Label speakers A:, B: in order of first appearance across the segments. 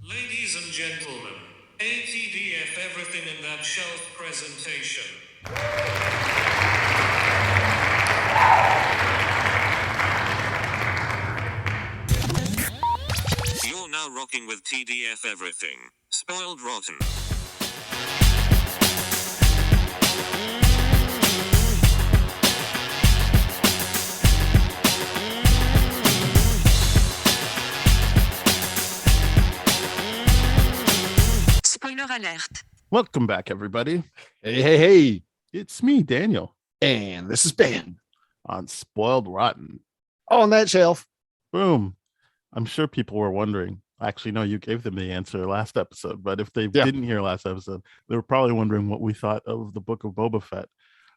A: Ladies and gentlemen, ATDF everything in that shelf presentation. You're now rocking with TDF everything. Spoiled rotten.
B: Spoiler alert.
C: Welcome back, everybody.
D: Hey.
C: It's me, Daniel,
D: And this is Ben.
C: on Spoiled Rotten.
D: On that shelf.
C: Boom. I'm sure people were wondering. Actually, no, you gave them the answer last episode, but if they didn't hear last episode, they were probably wondering what we thought of the Book of Boba Fett.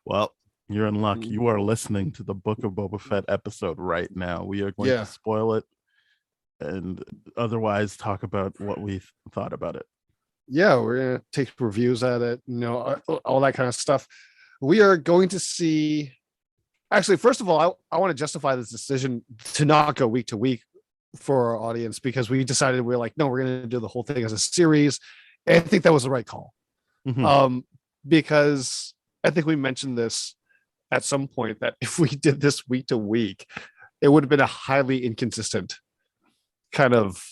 C: Well, you're in luck. You are listening to the Book of Boba Fett episode right now. We are going to spoil it and otherwise talk about what we thought about it.
D: Yeah, we're going to take reviews at it, all that kind of stuff. We are going to see. Actually, first of all, I want to justify this decision to not go week to week for our audience because we decided we're like, no, we're going to do the whole thing as a series. And I think that was the right call.
C: Mhm.
D: Because I think we mentioned this at some point that if we did this week to week, it would have been a highly inconsistent kind of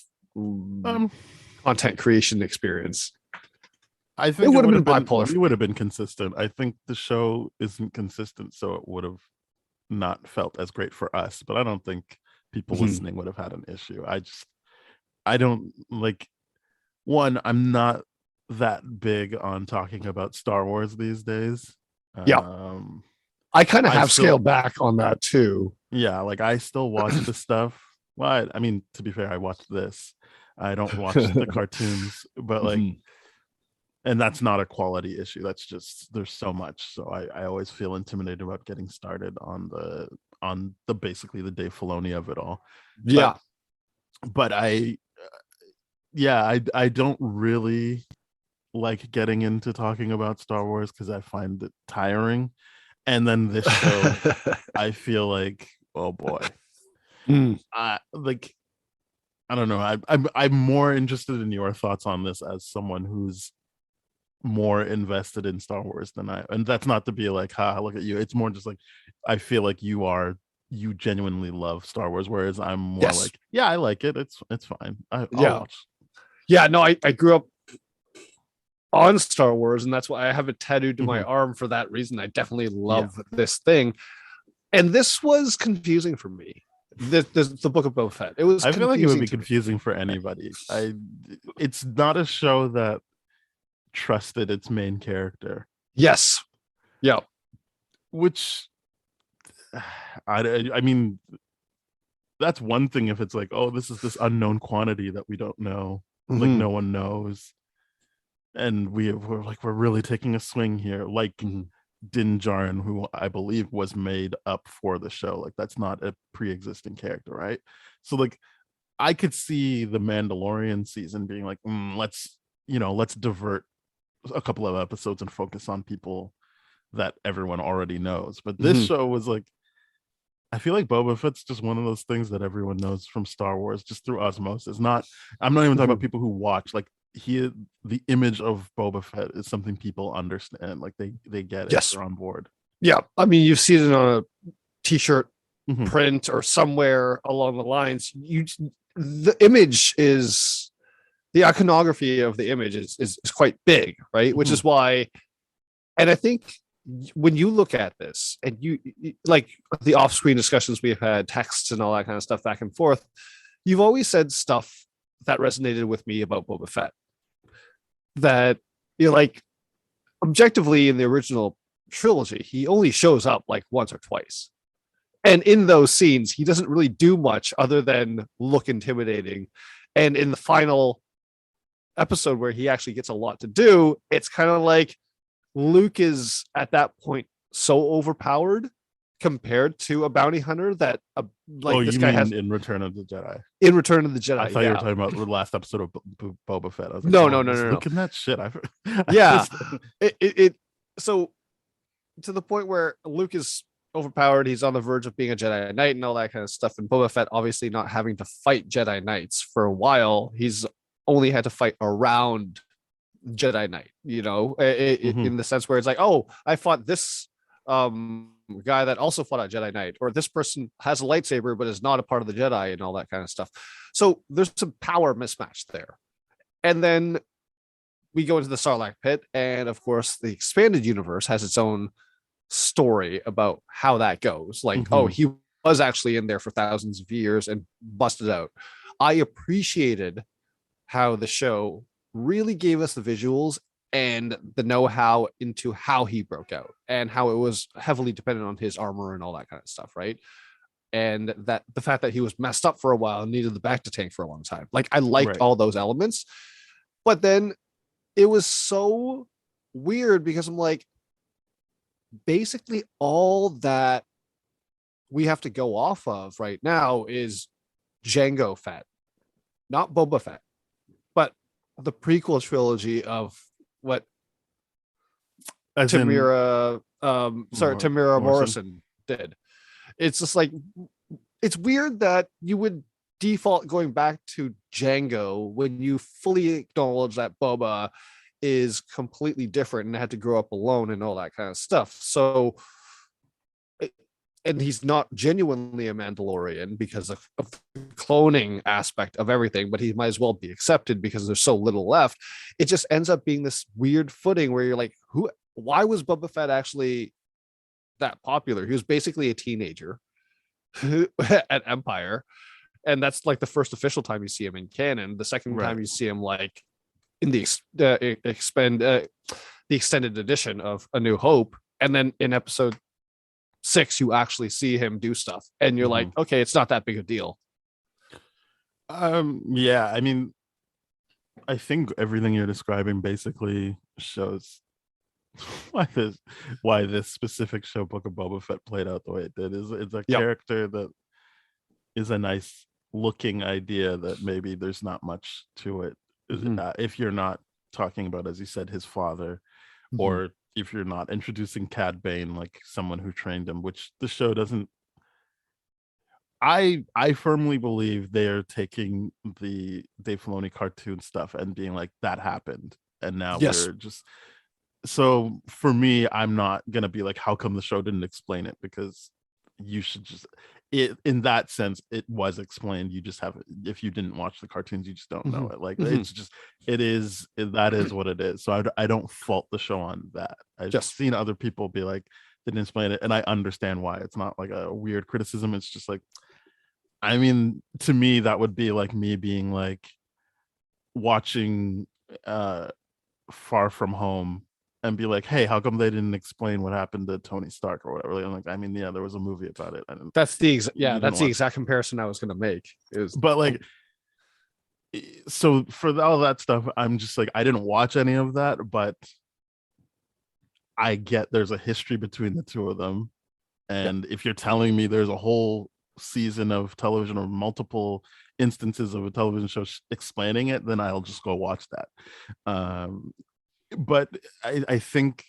D: content creation experience.
C: I think
D: it would have been bipolar.
C: We would have been consistent. I think the show isn't consistent, so it would have not felt as great for us. But I don't think people listening would have had an issue. I don't like. One, I'm not that big on talking about Star Wars these days.
D: I kind of have scaled back on that too.
C: Yeah, like I still watch the stuff. Well, I mean, to be fair, I watch this. I don't watch the cartoons, but like, and that's not a quality issue. That's just there's so much. So I always feel intimidated about getting started on the basically the Dave Filoni of it all. But I don't really like getting into talking about Star Wars because I find it tiring. And then this show, I feel like, oh boy, I don't know. I'm more interested in your thoughts on this as someone who's more invested in Star Wars than I. And that's not to be like, ha, look at you. It's more just like I feel like you genuinely love Star Wars, whereas I'm more like, yeah, I like it. It's fine. I'll watch.
D: Yeah, no, I grew up on Star Wars, and that's why I have it tattooed to my arm for that reason. I definitely love this thing. And this was confusing for me. The Book of Boba Fett. I
C: feel like it would be confusing for anybody. It's not a show that trusted its main character.
D: Yes. Yeah.
C: Which I mean, that's one thing if it's like, oh, this is this unknown quantity that we don't know, like no one knows, and we're really taking a swing here, like Din Djarin, who I believe was made up for the show. Like that's not a pre-existing character, right? So like I could see the Mandalorian season being like, let's divert a couple of episodes and focus on people that everyone already knows. But this show was like, I feel like Boba Fett's just one of those things that everyone knows from Star Wars just through osmosis. I'm not even talking about people who watch. Like the image of Boba Fett is something people understand. Like they get it. They're on board.
D: Yeah, I mean, you've seen it on a T-shirt print or somewhere along the lines. The image is the iconography of the image is quite big, right? Which is why, and I think when you look at this and you like the off-screen discussions we've had, texts and all that kind of stuff back and forth, you've always said stuff that resonated with me about Boba Fett. That like objectively in the original trilogy, he only shows up like once or twice. And in those scenes, he doesn't really do much other than look intimidating. And in the final episode where he actually gets a lot to do, it's kind of like Luke is at that point so overpowered compared to a bounty hunter that this guy has
C: in Return of the Jedi.
D: In Return of the Jedi,
C: I thought you were talking about the last episode of Boba Fett. I was like,
D: no.
C: Look at that shit.
D: So to the point where Luke is overpowered, he's on the verge of being a Jedi Knight and all that kind of stuff. And Boba Fett obviously not having to fight Jedi Knights for a while. He's only had to fight around Jedi Knight, in the sense where it's like, oh, I fought this guy that also fought a Jedi Knight, or this person has a lightsaber but is not a part of the Jedi, and all that kind of stuff. So there's some power mismatch there. And then we go into the Sarlacc pit, and of course the expanded universe has its own story about how that goes. Like, oh, he was actually in there for thousands of years and busted out. I appreciated how the show really gave us the visuals and the know-how into how he broke out, and how it was heavily dependent on his armor and all that kind of stuff, right? And that the fact that he was messed up for a while and needed the bacta tank for a long time. Like, I liked all those elements, but then it was so weird because I'm like, basically all that we have to go off of right now is Jango Fett, not Boba Fett, but the prequel trilogy of what Tamira Morrison did. It's just like, it's weird that you would default going back to Jango when you fully acknowledge that Boba is completely different and had to grow up alone and all that kind of stuff. So, and he's not genuinely a Mandalorian because of the cloning aspect of everything, but he might as well be accepted because there's so little left. It just ends up being this weird footing where you're like, why was Boba Fett actually that popular? He was basically a teenager at Empire, and that's like the first official time you see him in canon. The second time you see him like in the extended edition of A New Hope, and then in episode 6 you actually see him do stuff, and you're like, okay, it's not that big a deal.
C: Yeah, I mean, I think everything you're describing basically shows why this specific show, Book of Boba Fett, played out the way it did. It's a character that is a nice looking idea that maybe there's not much to it. If you're not talking about, as you said, his father, or if you're not introducing Cad Bane, like someone who trained him, which the show doesn't. I firmly believe they are taking the Dave Filoni cartoon stuff and being like, that happened, and now we're just. So for me, I'm not gonna be like, how come the show didn't explain it? Because you should just, in that sense, it was explained. You just have, if you didn't watch the cartoons, you just don't know it. Like, it's just, that is what it is. So I don't fault the show on that. I've just seen other people be like, they didn't explain it, and I understand why. It's not like a weird criticism. It's just like, I mean, to me, that would be like me being like watching Far From Home and be like, hey, how come they didn't explain what happened to Tony Stark or whatever? I'm like, I mean, yeah, there was a movie about it.
D: That's the exact comparison I was going to make.
C: But like, so for all that stuff, I'm just like, I didn't watch any of that, but I get there's a history between the two of them. And if you're telling me there's a whole season of television or multiple instances of a television show explaining it, then I'll just go watch that. But I think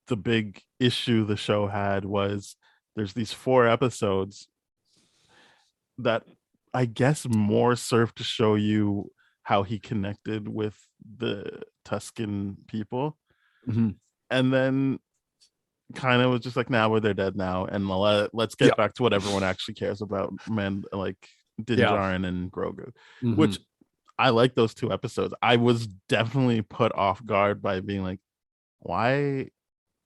C: the big issue the show had was there's these 4 episodes that I guess more served to show you how he connected with the Tusken people. And then kind of was just like, now they're dead now, and let's get back to what everyone actually cares about, like Din Djarin and Grogu, which I like those 2 episodes. I was definitely put off guard by being like, why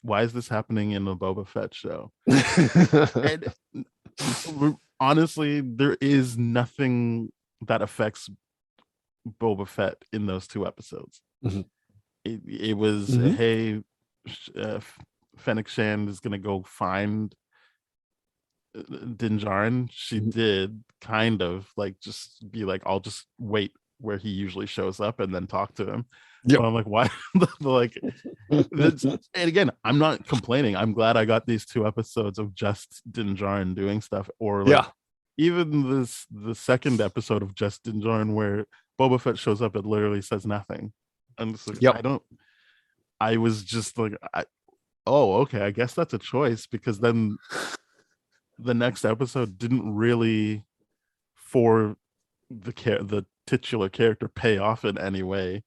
C: is this happening in the Boba Fett show? And honestly, there is nothing that affects Boba Fett in those 2 episodes. It was, hey, Fennec Shand is gonna go find Din Djarin. She did kind of like just be like, I'll just wait where he usually shows up and then talk to him. But I'm like, why? Like, and again, I'm not complaining. I'm glad I got these 2 episodes of just Din Djarin doing stuff, or like, even the second episode of just Din Djarin where Boba Fett shows up and literally says nothing. I'm just like, I was just like, oh, okay, I guess that's a choice, because then the next episode didn't really, for the titular character pay off in any way.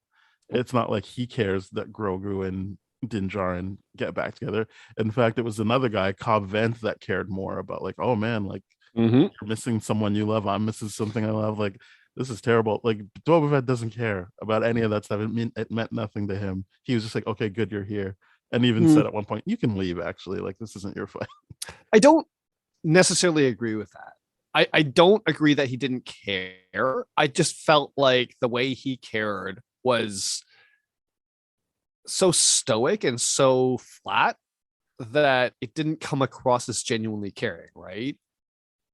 C: It's not like he cares that Grogu and Din Djarin get back together. In fact, it was another guy, Cobb Vanth, that cared more about like, oh man, like you're missing someone you love. I'm missing something I love. Like this is terrible. Like Boba Fett doesn't care about any of that stuff. It meant nothing to him. He was just like, okay, good, you're here. And even said at one point, you can leave. Actually, like this isn't your fight.
D: I don't necessarily agree with that. I don't agree that he didn't care. I just felt like the way he cared was so stoic and so flat that it didn't come across as genuinely caring, right?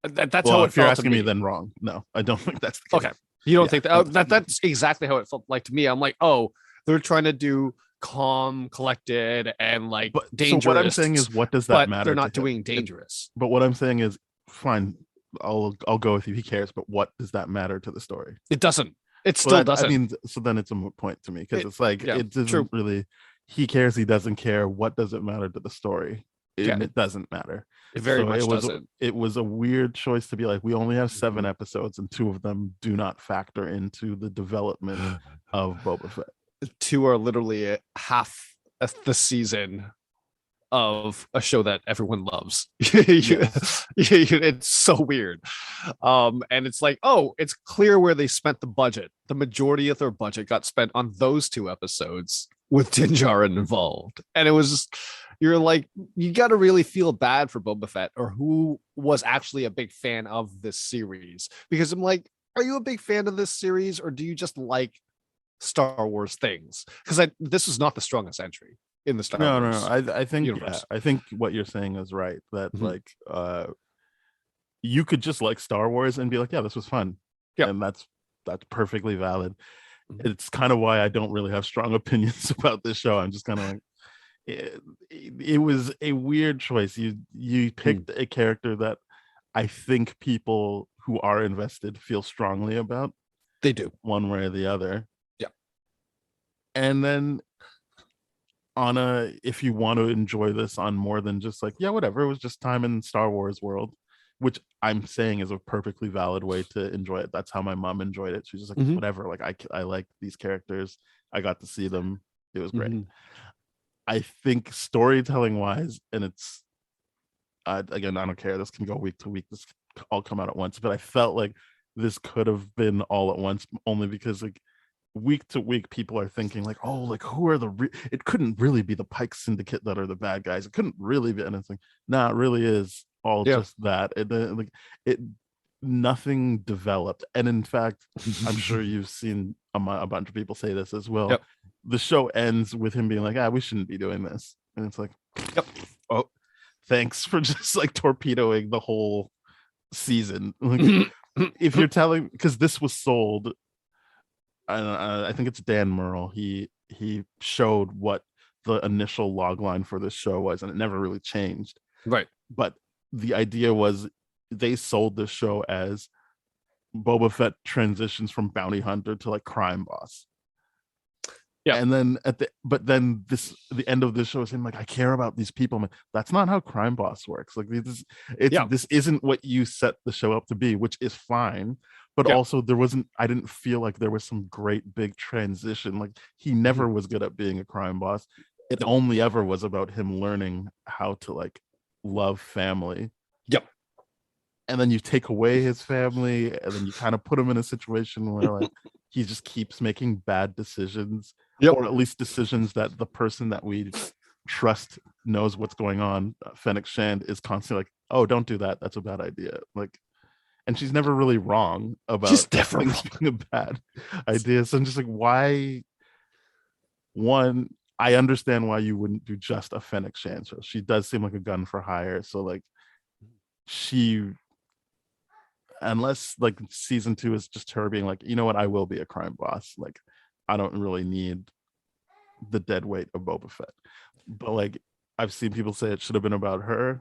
D: That's
C: well,
D: how it
C: if you're
D: felt
C: asking
D: to
C: me, then wrong. No, I don't think that's the case.
D: Okay. You don't think that's exactly how it felt like to me. I'm like, oh, they're trying to do calm, collected, and like dangerous.
C: So what I'm saying is, what does that matter?
D: They're not doing dangerous.
C: But what I'm saying is, fine, I'll go with you. He cares, but what does that matter to the story?
D: It doesn't. It still doesn't.
C: I mean, so then it's a moot point to me because it's like it doesn't really. He cares. He doesn't care. What does it matter to the story? It doesn't matter.
D: It very much doesn't.
C: It was a weird choice to be like, we only have 7 episodes, and 2 of them do not factor into the development of Boba Fett.
D: 2 are literally half the season of a show that everyone loves. It's so weird. And it's like, oh, it's clear where they spent the budget. The majority of their budget got spent on those 2 episodes with Din Djarin involved. And it was just, you're like, you got to really feel bad for Boba Fett, or who was actually a big fan of this series. Because I'm like, are you a big fan of this series, or do you just like Star Wars things? Because this was not the strongest entry in the Star Wars.
C: No. I think I think what you're saying is right. That like you could just like Star Wars and be like, yeah, this was fun. Yeah, and that's perfectly valid. It's kind of why I don't really have strong opinions about this show. I'm just kind of like, it was a weird choice. You picked a character that I think people who are invested feel strongly about.
D: They do,
C: one way or the other.
D: Yeah.
C: And then if you want to enjoy this on more than just like, yeah, whatever, it was just time in Star Wars world, which I'm saying is a perfectly valid way to enjoy it. That's how my mom enjoyed it. She's just like, whatever, like I like these characters. I got to see them. It was great. I think storytelling wise, and it's again, I don't care. This can go week to week. This can all come out at once. But I felt like this could have been all at once, only because like week to week people are thinking like, oh, like who are it couldn't really be the Pike Syndicate that are the bad guys. It couldn't really be anything. Nah, it really is all just that. Nothing developed. And in fact, I'm sure you've seen a bunch of people say this as well. Yep. The show ends with him being like, we shouldn't be doing this. And it's like, oh, thanks for just like torpedoing the whole season. Like, if you're telling, because this was sold, I think it's Dan Murrell. He showed what the initial log line for this show was, and it never really changed.
D: Right.
C: But the idea was they sold this show as Boba Fett transitions from bounty hunter to like crime boss. Yeah. And then the end of this show is him like, I care about these people. I'm like, that's not how crime boss works. Like this isn't what you set the show up to be, which is fine. But also I didn't feel like there was some great big transition. Like he never was good at being a crime boss. It only ever was about him learning how to like love family.
D: Yep.
C: And then you take away his family, and then you kind of put him in a situation where like he just keeps making bad decisions, or at least decisions that the person that we trust knows what's going on. Fennec Shand is constantly like, oh, don't do that. That's a bad idea. Like, and she's never really wrong about things being a bad idea. So I'm just like, why? One, I understand why you wouldn't do just a Fennec Shand show. She does seem like a gun for hire. So like unless like season 2 is just her being like, you know what, I will be a crime boss. Like, I don't really need the dead weight of Boba Fett. But like, I've seen people say it should have been about her.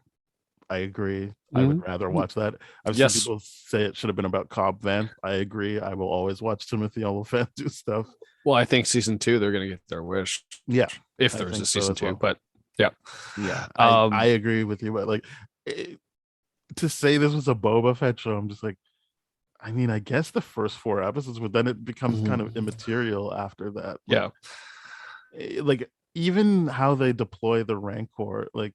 C: I agree. I would rather watch that. I've seen people say it should have been about Cobb Vanth. I agree. I will always watch Timothy Olyphant do stuff.
D: Well, I think season 2 they're going to get their wish.
C: Yeah,
D: if there's a season 2. But yeah,
C: I agree with you. But like, to say this was a Boba Fett show, I'm just like, I mean, I guess the first 4 episodes, but then it becomes kind of immaterial after that. Like, like even how they deploy the Rancor, like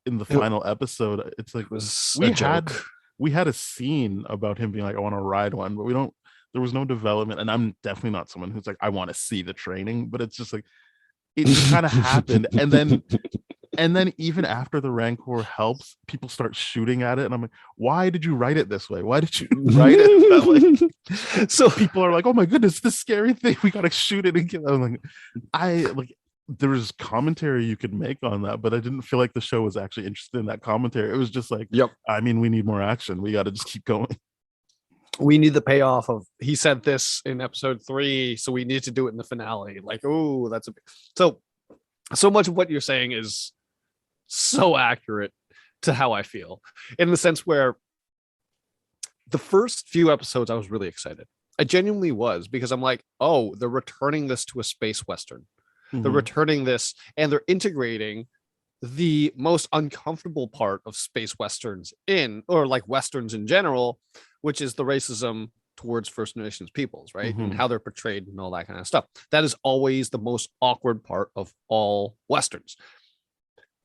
C: in the final episode, it's like
D: It was
C: we
D: a
C: had
D: joke.
C: we had a scene about him being like, I want to ride one, but we don't. There was no development, and I'm definitely not someone who's like, I want to see the training, but it's just like it just kind of happened, and then even after the Rancor helps, people start shooting at it, and I'm like, why did you write it this way? Why did you write it that like
D: So
C: people are like, oh my goodness, this scary thing, we gotta shoot it and kill it. I'm like, I like there was commentary you could make on that, but I didn't feel like the show was actually interested in that commentary. It was just like,
D: yep,
C: I mean, we need more action. We got to just keep going.
D: we need the payoff of he said this in episode 3, so we need to do it in the finale. Like, oh, that's a so much of what you're saying is so accurate to how I feel, in the sense where the first few episodes I was really excited. I genuinely was, because I'm like, oh, they're returning this to a space western. They're returning this, and they're integrating the most uncomfortable part of space westerns in, or like westerns in general, which is the racism towards First Nations peoples, right? And how they're portrayed and all that kind of stuff. That is always the most awkward part of all westerns.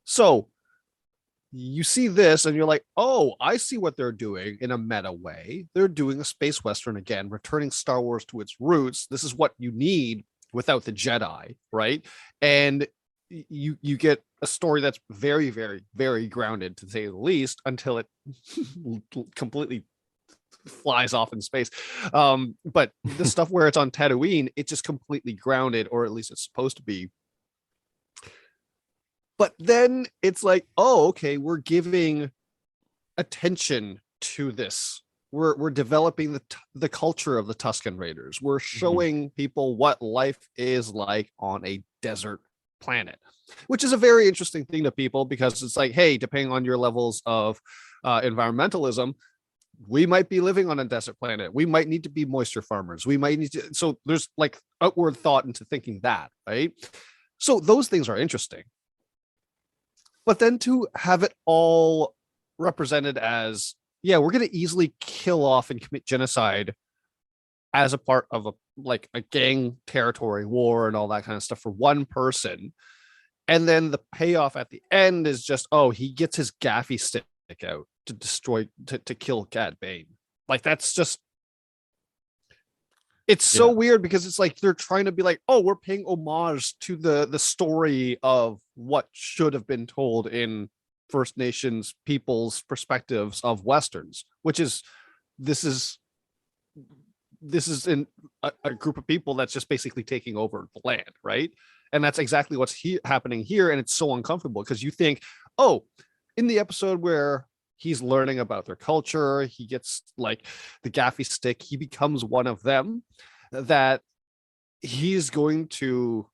D: So you see this and you're like, oh, I see what they're doing in a meta way. They're doing a space western again, returning Star Wars to its roots. This is what you need without the Jedi, right? And you get a story that's very, very, very grounded, to say the least, until it completely flies off in space. But the stuff where it's on Tatooine, it's just completely grounded, or at least it's supposed to be. But then it's like, oh, okay, we're giving attention to this. We're developing the culture of the Tusken Raiders. We're showing people what life is like on a desert planet, which is a very interesting thing to people, because it's like, hey, depending on your levels of environmentalism, we might be living on a desert planet. We might need to be moisture farmers. We might need to. So there's like outward thought into thinking that, right? So those things are interesting. But then to have it all represented as, yeah, we're going to easily kill off and commit genocide as a part of a gang territory war and all that kind of stuff for one person. And then the payoff at the end is just, oh, he gets his gaffy stick out to destroy, to kill Cad Bane. Like, that's just, it's so weird, because it's like they're trying to be like, oh, we're paying homage to the story of what should have been told in First Nations people's perspectives of westerns, which is this is in a group of people that's just basically taking over the land, right? And that's exactly what's happening here, and it's so uncomfortable, because you think, oh, in the episode where he's learning about their culture, he gets like the gaffy stick, he becomes one of them, that he's going to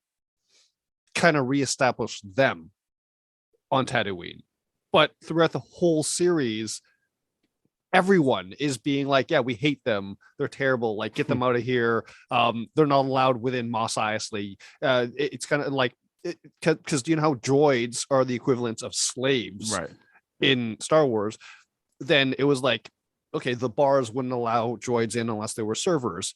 D: kind of reestablish them on Tatooine. But throughout the whole series, everyone is being like, yeah, we hate them, they're terrible, like, get them out of here. They're not allowed within Mos Eisley. It's kind of like, because do you know how droids are the equivalents of slaves,
C: right,
D: in Star Wars? Then it was like, okay, the bars wouldn't allow droids in unless they were servers,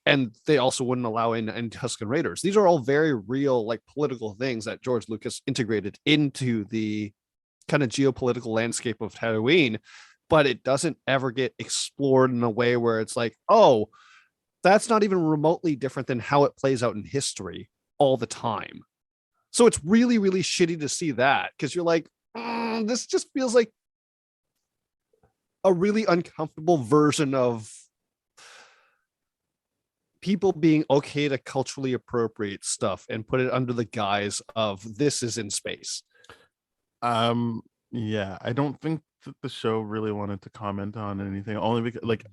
D: and they also wouldn't allow in Tusken Raiders. These are all very real, like, political things that George Lucas integrated into the kind of geopolitical landscape of Tatooine, but it doesn't ever get explored in a way where it's like, oh, that's not even remotely different than how it plays out in history all the time. So it's really, really shitty to see that, because you're like, this just feels like a really uncomfortable version of people being okay to culturally appropriate stuff and put it under the guise of this is in space.
C: Yeah, I don't think that the show really wanted to comment on anything, only because, like,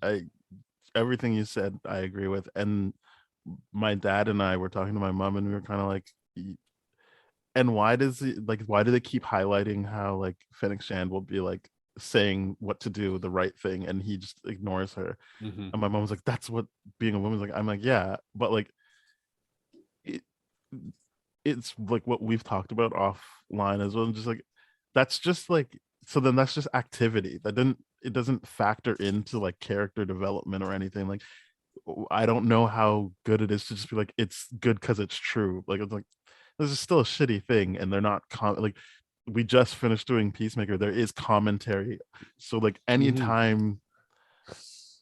C: everything you said I agree with. And my dad and I were talking to my mom, and we were kind of like, and why do they keep highlighting how, like, Fennec Shand will be like saying what to do, the right thing, and he just ignores her. And my mom was like, that's what being a woman's like. I'm like, yeah, but like it's like what we've talked about offline as well, just like, that's just like, so then that's just activity that didn't, it doesn't factor into like character development or anything. Like I don't know how good it is to just be like it's good because it's true. Like it's like this is still a shitty thing, and they're not like we just finished doing Peacemaker. There is commentary, so like anytime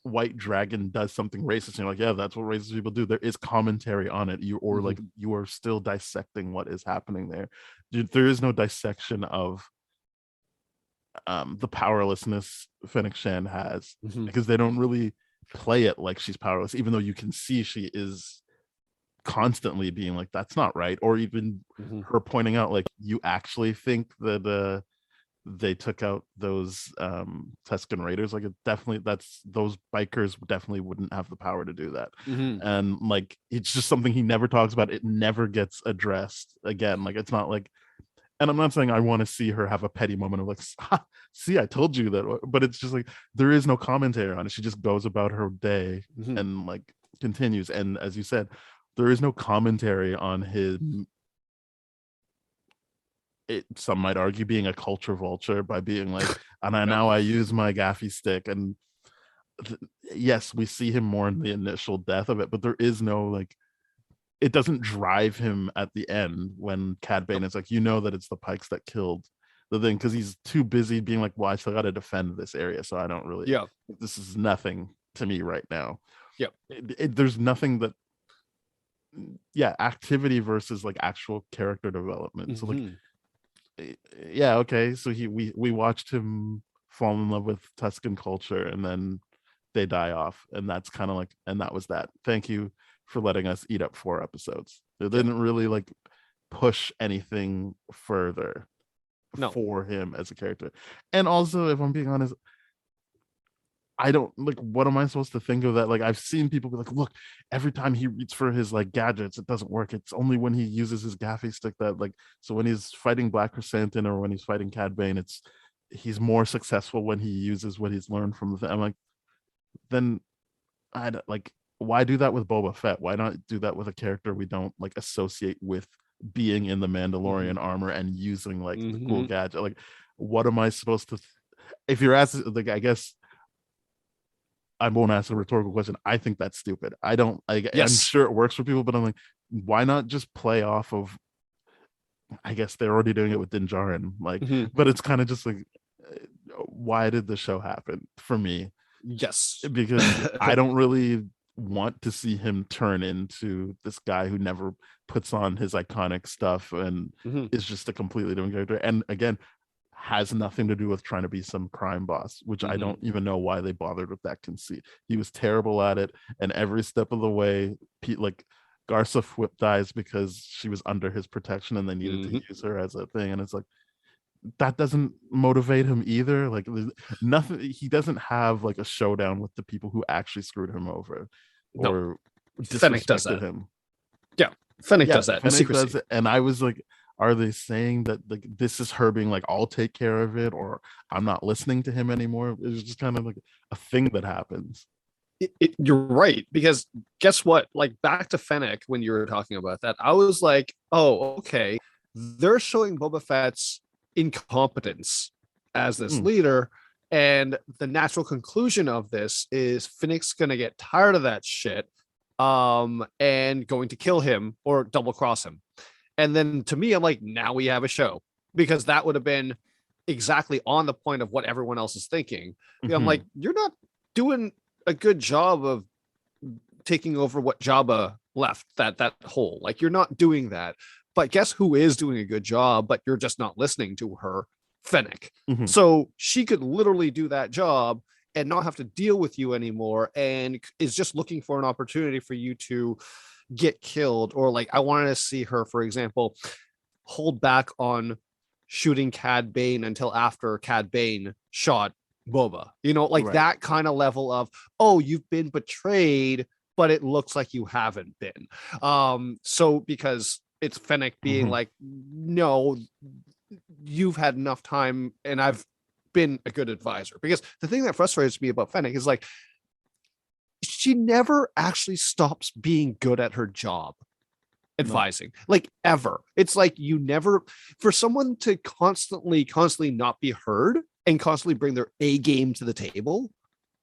C: White Dragon does something racist, and you're like, yeah, that's what racist people do. There is commentary on it. Like you are still dissecting what is happening there. There is no dissection of the powerlessness Fennec Shan has because they don't really play it like she's powerless, even though you can see she is constantly being like that's not right, or even her pointing out like you actually think that they took out those Tusken Raiders, like it definitely those bikers definitely wouldn't have the power to do that. And like it's just something he never talks about. It never gets addressed again. Like it's not like, and I'm not saying I want to see her have a petty moment of like, see, I told you that, but it's just like there is no commentary on it. She just goes about her day and like continues. And as you said, there is no commentary on his, some might argue, being a culture vulture by being like, and now I use my gaffy stick. And yes, we see him more in the initial death of it, but there is no like, it doesn't drive him at the end when Cad Bane is like, you know that it's the Pikes that killed the thing, because he's too busy being like, well, I still got to defend this area, so I don't really, this is nothing to me right now. There's nothing that, activity versus like actual character development. So like, okay, so we watched him fall in love with Tuscan culture, and then they die off, and that's kind of like, and that was that. Thank you for letting us eat up 4 episodes. It didn't really like push anything further for him as a character. And also, if I'm being honest, I don't like, what am I supposed to think of that? Like I've seen people be like, look, every time he reaches for his like gadgets, it doesn't work. It's only when he uses his gaffy stick that like, so when he's fighting Black Chrysanthemum or when he's fighting Cad Bane, he's more successful when he uses what he's learned from the I'm like, then I like, why do that with Boba Fett? Why not do that with a character we don't like associate with being in the Mandalorian armor and using like the cool gadget? Like, what am I supposed to if you're asking, like, I guess I won't ask a rhetorical question. I think that's stupid. I don't I'm sure it works for people, but I'm like, why not just play off of, I guess they're already doing it with Din Djarin, like, but it's kind of just like, why did the show happen for me? Because I don't really want to see him turn into this guy who never puts on his iconic stuff and is just a completely different character, and again has nothing to do with trying to be some crime boss, which I don't even know why they bothered with that conceit. He was terrible at it, and every step of the way, like Garza Fwip dies because she was under his protection and they needed to use her as a thing, and it's like, that doesn't motivate him either. Like nothing, he doesn't have like a showdown with the people who actually screwed him over or disrespected him.
D: Fennec does that.
C: Fennec does it, and I was like, are they saying that like this is her being like, I'll take care of it, or I'm not listening to him anymore? It's just kind of like a thing that happens.
D: You're right, because guess what? Like back to Fennec, when you were talking about that, I was like, oh, okay, they're showing Boba Fett's incompetence as this leader, and the natural conclusion of this is Fennec's gonna get tired of that shit, and going to kill him or double cross him. And then to me, I'm like, now we have a show, because that would have been exactly on the point of what everyone else is thinking. I'm like, you're not doing a good job of taking over what Jabba left, that hole. Like, you're not doing that. But guess who is doing a good job, but you're just not listening to her? Fennec. So she could literally do that job and not have to deal with you anymore, and is just looking for an opportunity for you to get killed. Or like, I wanted to see her, for example, hold back on shooting Cad Bane until after Cad Bane shot Boba, like that kind of level of, oh, you've been betrayed, but it looks like you haven't been. So because it's Fennec being like, no, you've had enough time and I've been a good advisor. Because the thing that frustrates me about Fennec is like, she never actually stops being good at her job. advising, like ever. It's like you never, for someone to constantly not be heard and constantly bring their A game to the table,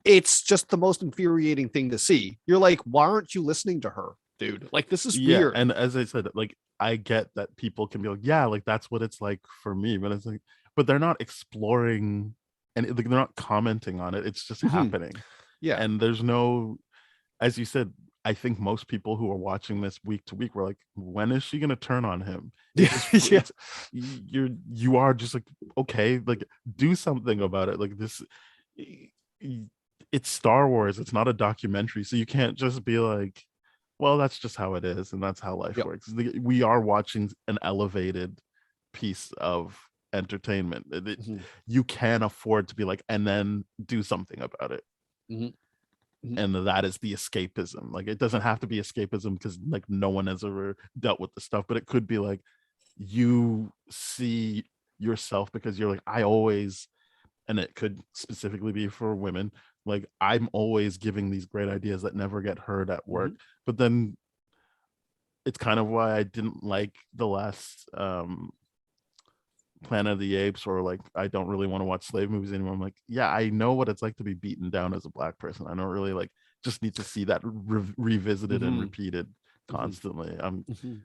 D: it's just the most infuriating thing to see. You're like, why aren't you listening to her, dude? Like, this is weird.
C: And as I said, like, I get that people can be like, yeah, like that's what it's like for me, but it's like, but they're not exploring and like, they're not commenting on it. It's just happening.
D: Yeah.
C: And there's no, as you said, I think most people who are watching this week to week were like, when is she gonna turn on him? You are just like, okay, like do something about it. Like this, it's Star Wars. It's not a documentary, so you can't just be like, well, that's just how it is, and that's how life works. We are watching an elevated piece of entertainment. You can afford to be like, and then do something about it. And that is the escapism. Like, it doesn't have to be escapism because like no one has ever dealt with the stuff, but it could be like you see yourself because you're like, I always, and it could specifically be for women, like I'm always giving these great ideas that never get heard at work. But then it's kind of why I didn't like the last Planet of the Apes, or like I don't really want to watch slave movies anymore. I'm like, yeah, I know what it's like to be beaten down as a black person. I don't really like just need to see that revisited and repeated constantly.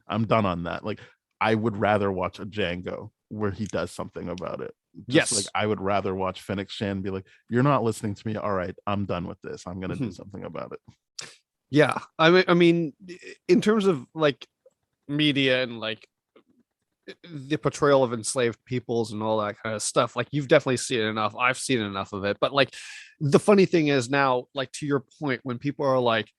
C: I'm done on that. Like, I would rather watch a Django where he does something about it. Like I would rather watch Fennec Shan be like, you're not listening to me. All right, I'm done with this. I'm gonna do something about it.
D: Yeah, I mean, in terms of like media and like the portrayal of enslaved peoples and all that kind of stuff, like you've definitely seen enough. I've seen enough of it. But like the funny thing is now, like to your point, when people are like,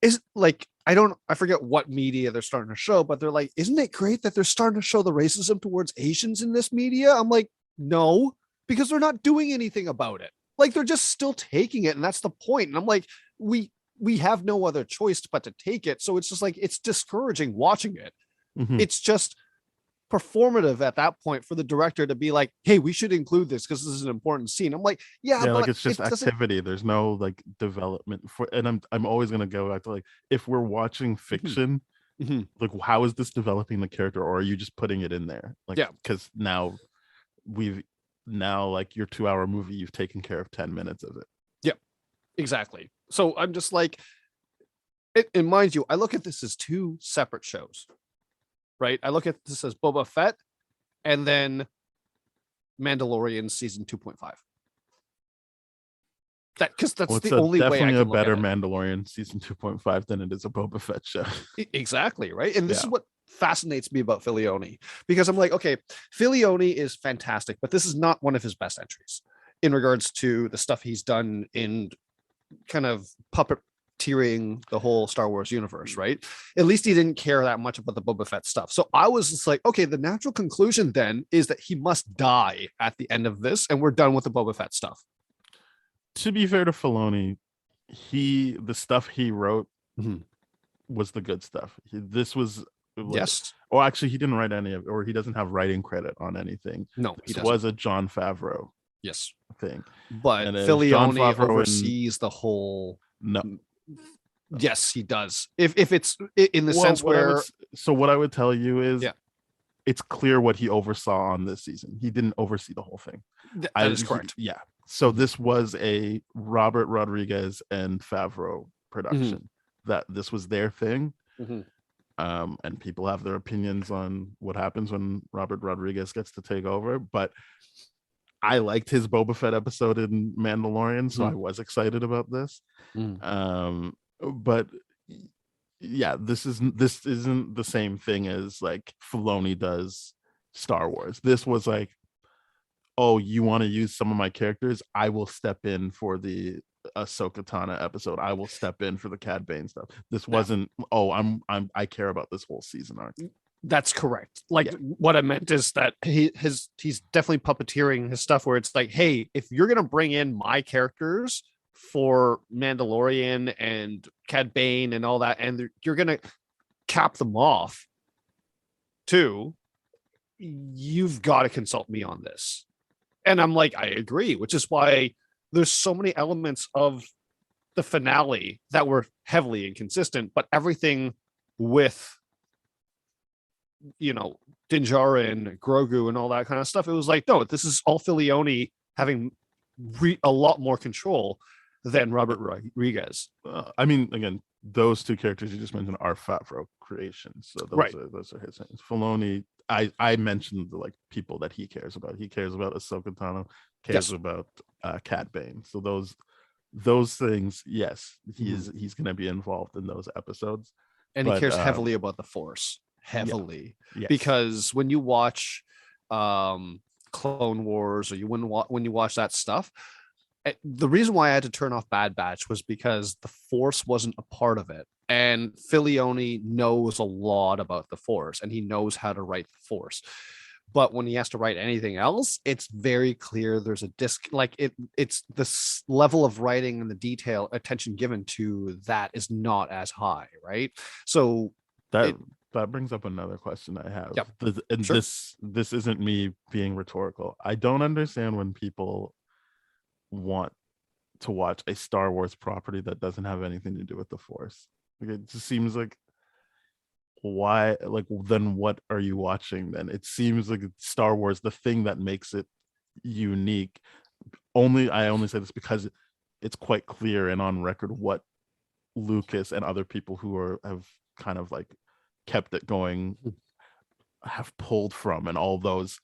D: is like, I forget what media they're starting to show, but they're like, isn't it great that they're starting to show the racism towards Asians in this media? I'm like, no, because they're not doing anything about it. Like they're just still taking it, and that's the point. And I'm like, we have no other choice but to take it. So it's just like, it's discouraging watching it. It's just performative at that point for the director to be like, hey, we should include this because this is an important scene. I'm like, yeah, but
C: like it's just activity. There's no like development for, and I'm always gonna go back to like, if we're watching fiction, like how is this developing the character, or are you just putting it in there? Like, because now like your 2-hour movie, you've taken care of 10 minutes of it. Yeah,
D: exactly. So I'm just like, and mind you, I look at this as two separate shows. Right, I look at this as Boba Fett, and then Mandalorian season 2.5. Because that's the only way.
C: Definitely a better Mandalorian season 2.5 than it is a Boba Fett show.
D: Exactly, right. And this is what fascinates me about Filoni, because I'm like, okay, Filoni is fantastic, but this is not one of his best entries in regards to the stuff he's done in kind of puppeteering the whole Star Wars universe, right? At least he didn't care that much about the Boba Fett stuff. So I was just like, okay, the natural conclusion then is that he must die at the end of this, and we're done with the Boba Fett stuff.
C: To be fair to Filoni, the stuff he wrote was the good stuff. This was Oh, actually, he didn't write any of it, or he doesn't have writing credit on anything.
D: No,
C: this was a Jon Favreau thing.
D: But Filoni oversees the whole.
C: No.
D: Yes, he does. If it's in the sense where.
C: What I would tell you is, it's clear what he oversaw on this season. He didn't oversee the whole thing.
D: That is correct.
C: Yeah. So this was a Robert Rodriguez and Favreau production. That this was their thing. And people have their opinions on what happens when Robert Rodriguez gets to take over. But I liked his Boba Fett episode in Mandalorian, so I was excited about this. But yeah, this isn't the same thing as like Filoni does Star Wars. This was like, oh, you want to use some of my characters? I will step in for the Ahsoka Tano episode. I will step in for the Cad Bane stuff. This wasn't, I care about this whole season arc.
D: That's correct. Like what I meant is that he's definitely puppeteering his stuff where it's like, hey, if you're gonna bring in my characters for Mandalorian and Cad Bane and all that, and you're gonna cap them off too, you've got to consult me on this. And I'm like, I agree, which is why there's so many elements of the finale that were heavily inconsistent, but everything with Din Djarin, Grogu, and all that kind of stuff. It was like, no, this is all Filoni having a lot more control than Robert Rodriguez.
C: I mean, again, those two characters you just mentioned are Favreau creations, so those are his things. Filoni, I mentioned the like people that he cares about. He cares about Ahsoka Tano, cares about Cat Bane. So those things, yes, he's going to be involved in those episodes,
D: and he cares heavily about the Force, because when you watch Clone Wars, or when you watch that stuff, the reason why I had to turn off Bad Batch was because the Force wasn't a part of it. And Filoni knows a lot about the Force, and he knows how to write the Force. But when he has to write anything else, it's very clear there's a it's this level of writing and the detail attention given to that is not as high, right? So
C: that brings up another question I have. This isn't me being rhetorical. I don't understand when people want to watch a Star Wars property that doesn't have anything to do with the Force. Like, it just seems like, why? Like, then what are you watching then? It seems like Star Wars, the thing that makes it unique, I only say this because it's quite clear and on record what Lucas and other people who have kind of like kept it going have pulled from, and all those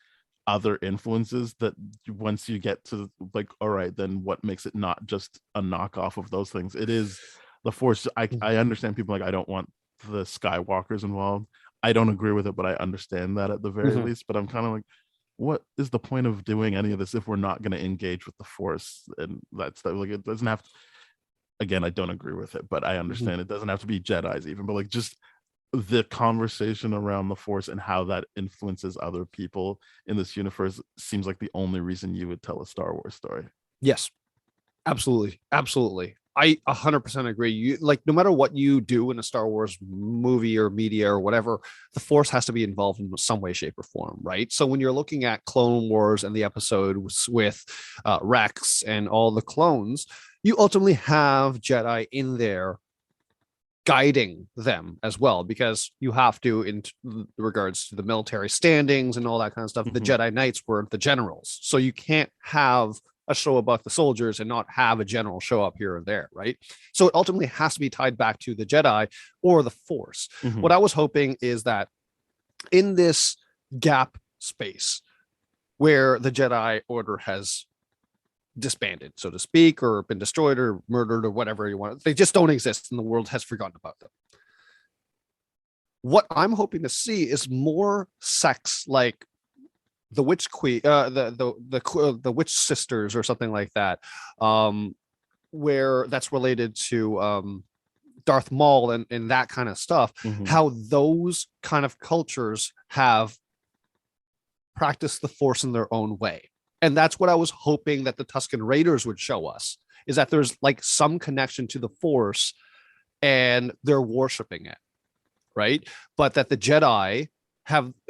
C: other influences that once you get to like, all right, then what makes it not just a knockoff of those things? It is the Force. I understand people like, I don't want the Skywalkers involved. I don't agree with it, but I understand that at the very least. But I'm kind of like, what is the point of doing any of this if we're not going to engage with the Force? And that's like, it doesn't have to, again, I don't agree with it, but I understand it doesn't have to be Jedis even, but like just the conversation around the Force and how that influences other people in this universe seems like the only reason you would tell a Star Wars story.
D: Yes, absolutely. I 100% agree. You like, no matter what you do in a Star Wars movie or media or whatever, the Force has to be involved in some way, shape, or form, right? So when you're looking at Clone Wars and the episode with Rex and all the clones, you ultimately have Jedi in there guiding them as well, because you have to, in regards to the military standings and all that kind of stuff. The Jedi Knights were the generals, so you can't have a show about the soldiers and not have a general show up here and there, right? So it ultimately has to be tied back to the Jedi or the Force. What I was hoping is that in this gap space where the Jedi Order has disbanded, so to speak, or been destroyed or murdered or whatever you want, they just don't exist and the world has forgotten about them. What I'm hoping to see is more sects like the Witch Queen, the Witch Sisters or something like that, where that's related to Darth Maul and that kind of stuff. How those kind of cultures have practiced the Force in their own way. And that's what I was hoping that the Tusken Raiders would show us, is that there's like some connection to the Force and they're worshiping it, right? But that the Jedi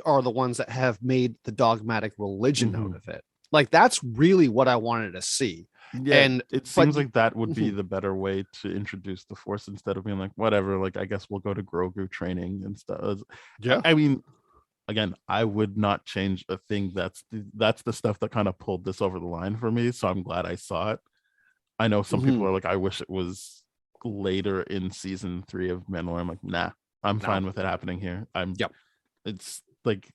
D: are the ones that have made the dogmatic religion out of it. Like, that's really what I wanted to see.
C: Yeah, and it seems like that would be the better way to introduce the Force, instead of being like, whatever, like, I guess we'll go to Grogu training and stuff.
D: Yeah,
C: I mean, again, I would not change a thing. That's the stuff that kind of pulled this over the line for me. So I'm glad I saw it. I know some people are like, I wish it was later in season 3 of Mandalorian. I'm like, nah, I'm fine with it happening here. It's like,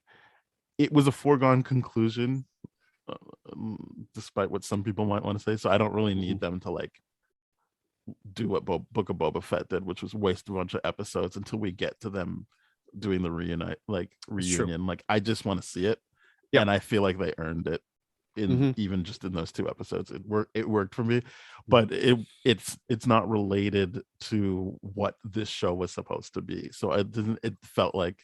C: it was a foregone conclusion, despite what some people might want to say. So I don't really need them to like do what Book of Boba Fett did, which was waste a bunch of episodes until we get to them doing the reunion. Like, I just want to see it, and I feel like they earned it in even just in those 2 episodes. It worked for me, but it's not related to what this show was supposed to be. So it felt like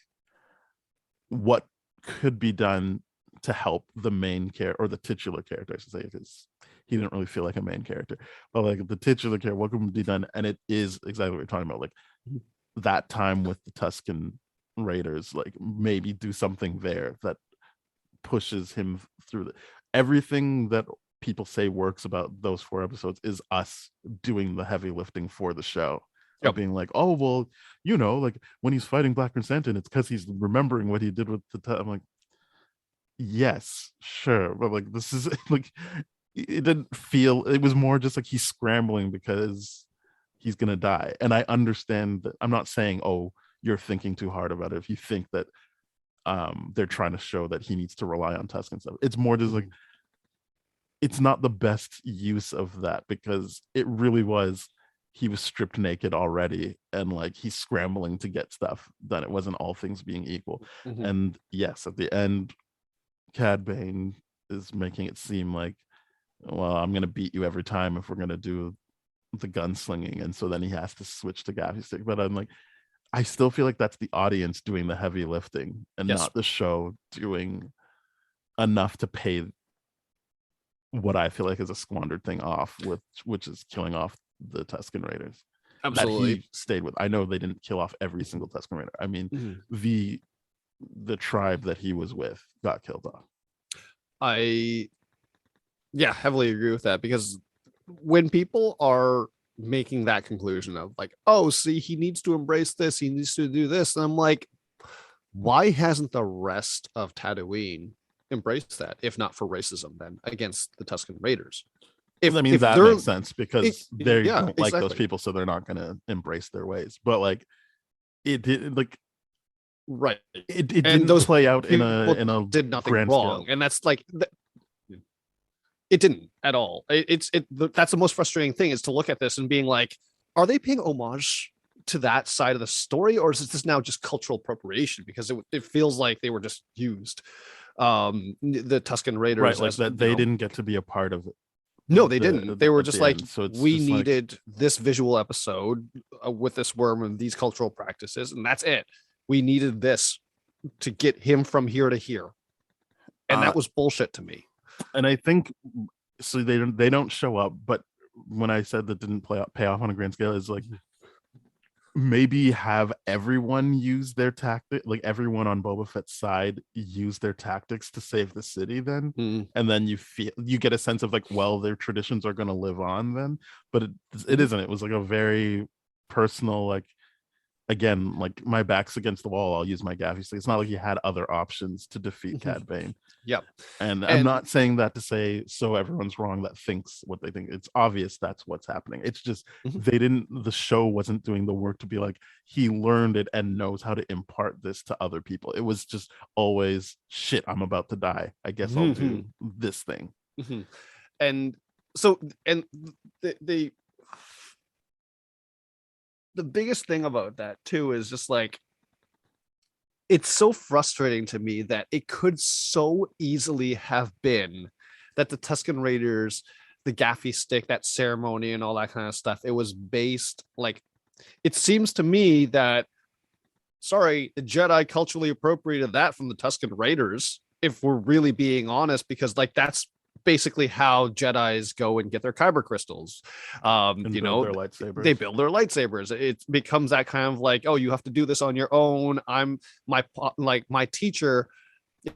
C: what could be done to help the main character, or the titular character, I should say, because he didn't really feel like a main character, but like the titular character, what can be done? And it is exactly what you're talking about, like that time with the Tusken Raiders, like maybe do something there that pushes him through everything that people say works about those 4 episodes is us doing the heavy lifting for the show. of being like, oh well, like when he's fighting Black Chrysanthemum, it's because he's remembering what he did with I'm like, yes, sure, but like this is like, it didn't feel, it was more just like he's scrambling because he's gonna die. And I understand that. I'm not saying, oh, you're thinking too hard about it if you think that they're trying to show that he needs to rely on Tusk and stuff. It's more just like, it's not the best use of that, because it really was, he was stripped naked already and like he's scrambling to get stuff done. It wasn't all things being equal. And yes, at the end, Cad Bane is making it seem like, well, I'm gonna beat you every time if we're gonna do the gunslinging, and so then he has to switch to gaffy stick. But I'm like, I still feel like that's the audience doing the heavy lifting and not the show doing enough to pay what I feel like is a squandered thing off, which is killing off the Tusken Raiders.
D: Absolutely.
C: That he stayed with. I know they didn't kill off every single Tusken Raider. I mean, the tribe that he was with got killed off.
D: I heavily agree with that, because when people are making that conclusion of like, oh, see, he needs to embrace this, he needs to do this, and I'm like, why hasn't the rest of Tatooine embraced that, if not for racism then against the Tusken Raiders?
C: That makes sense, because they don't like those people, so they're not going to embrace their ways. But like, it did, like,
D: right,
C: it didn't play out in a
D: did nothing
C: grand
D: wrong
C: scale.
D: And that's like, it didn't at all. That's the most frustrating thing, is to look at this and being like, are they paying homage to that side of the story, or is this now just cultural appropriation? Because it feels like they were just used, the Tusken Raiders,
C: right? Like that they didn't get to be a part of it.
D: No, they didn't. They were just like,
C: so
D: we needed this visual episode with this worm and these cultural practices, and that's it. We needed this to get him from here to here, and that was bullshit to me.
C: And I think so. They don't show up, but when I said that didn't pay off on a grand scale, is like, maybe have everyone use their tactic, like everyone on Boba Fett's side use their tactics to save the city then. And then you get a sense of like, well, their traditions are going to live on then. But it isn't. It was like a very personal, like, again, like, my back's against the wall, I'll use my gaffy stick. It's not like he had other options to defeat Cad Bane.
D: Yep.
C: And I'm not saying that to say so everyone's wrong that thinks what they think. It's obvious that's what's happening. It's just the show wasn't doing the work to be like, he learned it and knows how to impart this to other people. It was just always, shit, I'm about to die, I guess I'll do this thing.
D: And so, and the biggest thing about that too is just like, it's so frustrating to me that it could so easily have been that the Tusken Raiders, the gaffy stick, that ceremony and all that kind of stuff, it was based, like, it seems to me that, sorry, the Jedi culturally appropriated that from the Tusken Raiders, if we're really being honest, because like that's basically how Jedis go and get their kyber crystals. You know,
C: their lightsabers.
D: They build their lightsabers. It becomes that kind of like, oh, you have to do this on your own. My teacher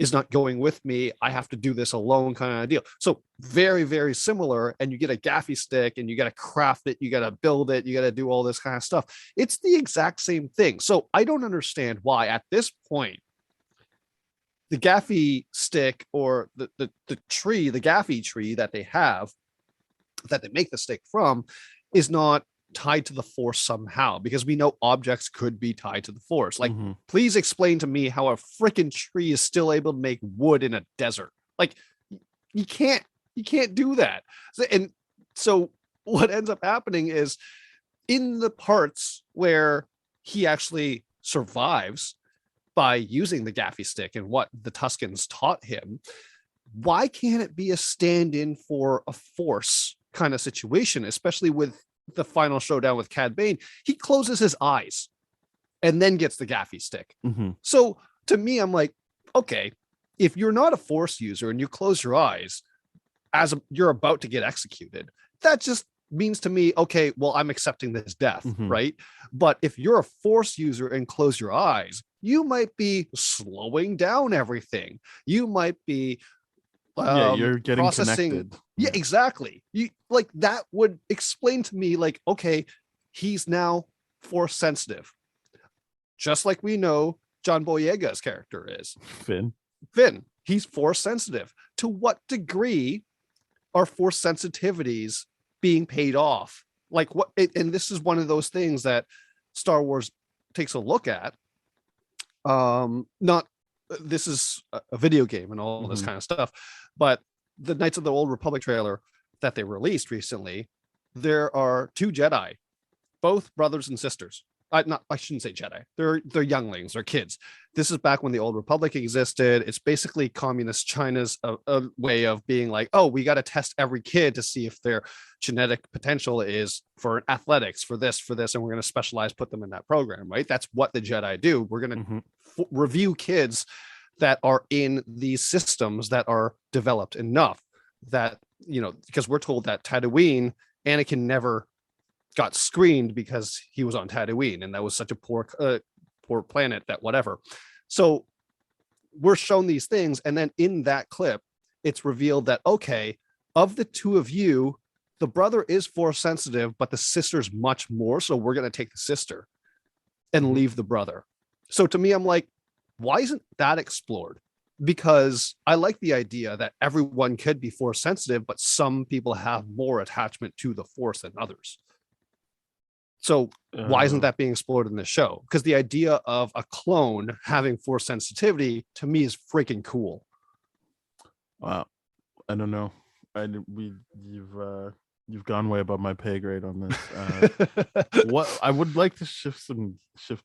D: is not going with me. I have to do this alone, kind of deal. So very, very similar. And you get a gaffy stick and you got to craft it. You got to build it. You got to do all this kind of stuff. It's the exact same thing. So I don't understand why at this point, the gaffy stick or the tree, the gaffy tree that they have, that they make the stick from, is not tied to the Force somehow, because we know objects could be tied to the Force. Like, please explain to me how a freaking tree is still able to make wood in a desert. Like, you can't do that. And so what ends up happening is, in the parts where he actually survives by using the gaffy stick and what the Tuskens taught him, why can't it be a stand-in for a Force kind of situation, especially with the final showdown with Cad Bane? He closes his eyes and then gets the gaffy stick. So to me, I'm like, okay, if you're not a Force user and you close your eyes you're about to get executed, that just means to me, okay, well, I'm accepting this death, right? But if you're a Force user and close your eyes, you might be slowing down everything. You might be
C: you're getting connected.
D: Yeah, exactly. You like, that would explain to me, like, okay, he's now Force sensitive, just like we know John Boyega's character is.
C: Finn,
D: he's Force sensitive. To what degree are Force sensitivities being paid off? Like what? And this is one of those things that Star Wars takes a look at. Not this is a video game and all this kind of stuff, but the Knights of the Old Republic trailer that they released recently, there are 2 Jedi, both brothers and sisters. I shouldn't say Jedi. They're younglings, they're kids. This is back when the Old Republic existed. It's basically communist China's a way of being like, oh, we got to test every kid to see if their genetic potential is for athletics, for this, and we're going to specialize, put them in that program, right? That's what the Jedi do. We're going to review kids that are in these systems that are developed enough that, because we're told that Tatooine, Anakin never got screened because he was on Tatooine, and that was such a poor planet that whatever. So we're shown these things, and then in that clip, it's revealed that, okay, of the 2 of you, the brother is Force sensitive, but the sister's much more. So we're going to take the sister and leave the brother. So to me, I'm like, why isn't that explored? Because I like the idea that everyone could be Force sensitive, but some people have more attachment to the Force than others. So why isn't that being explored in this show? Because the idea of a clone having Force sensitivity to me is freaking cool.
C: Wow, I don't know. You've gone way above my pay grade on this. What I would like to shift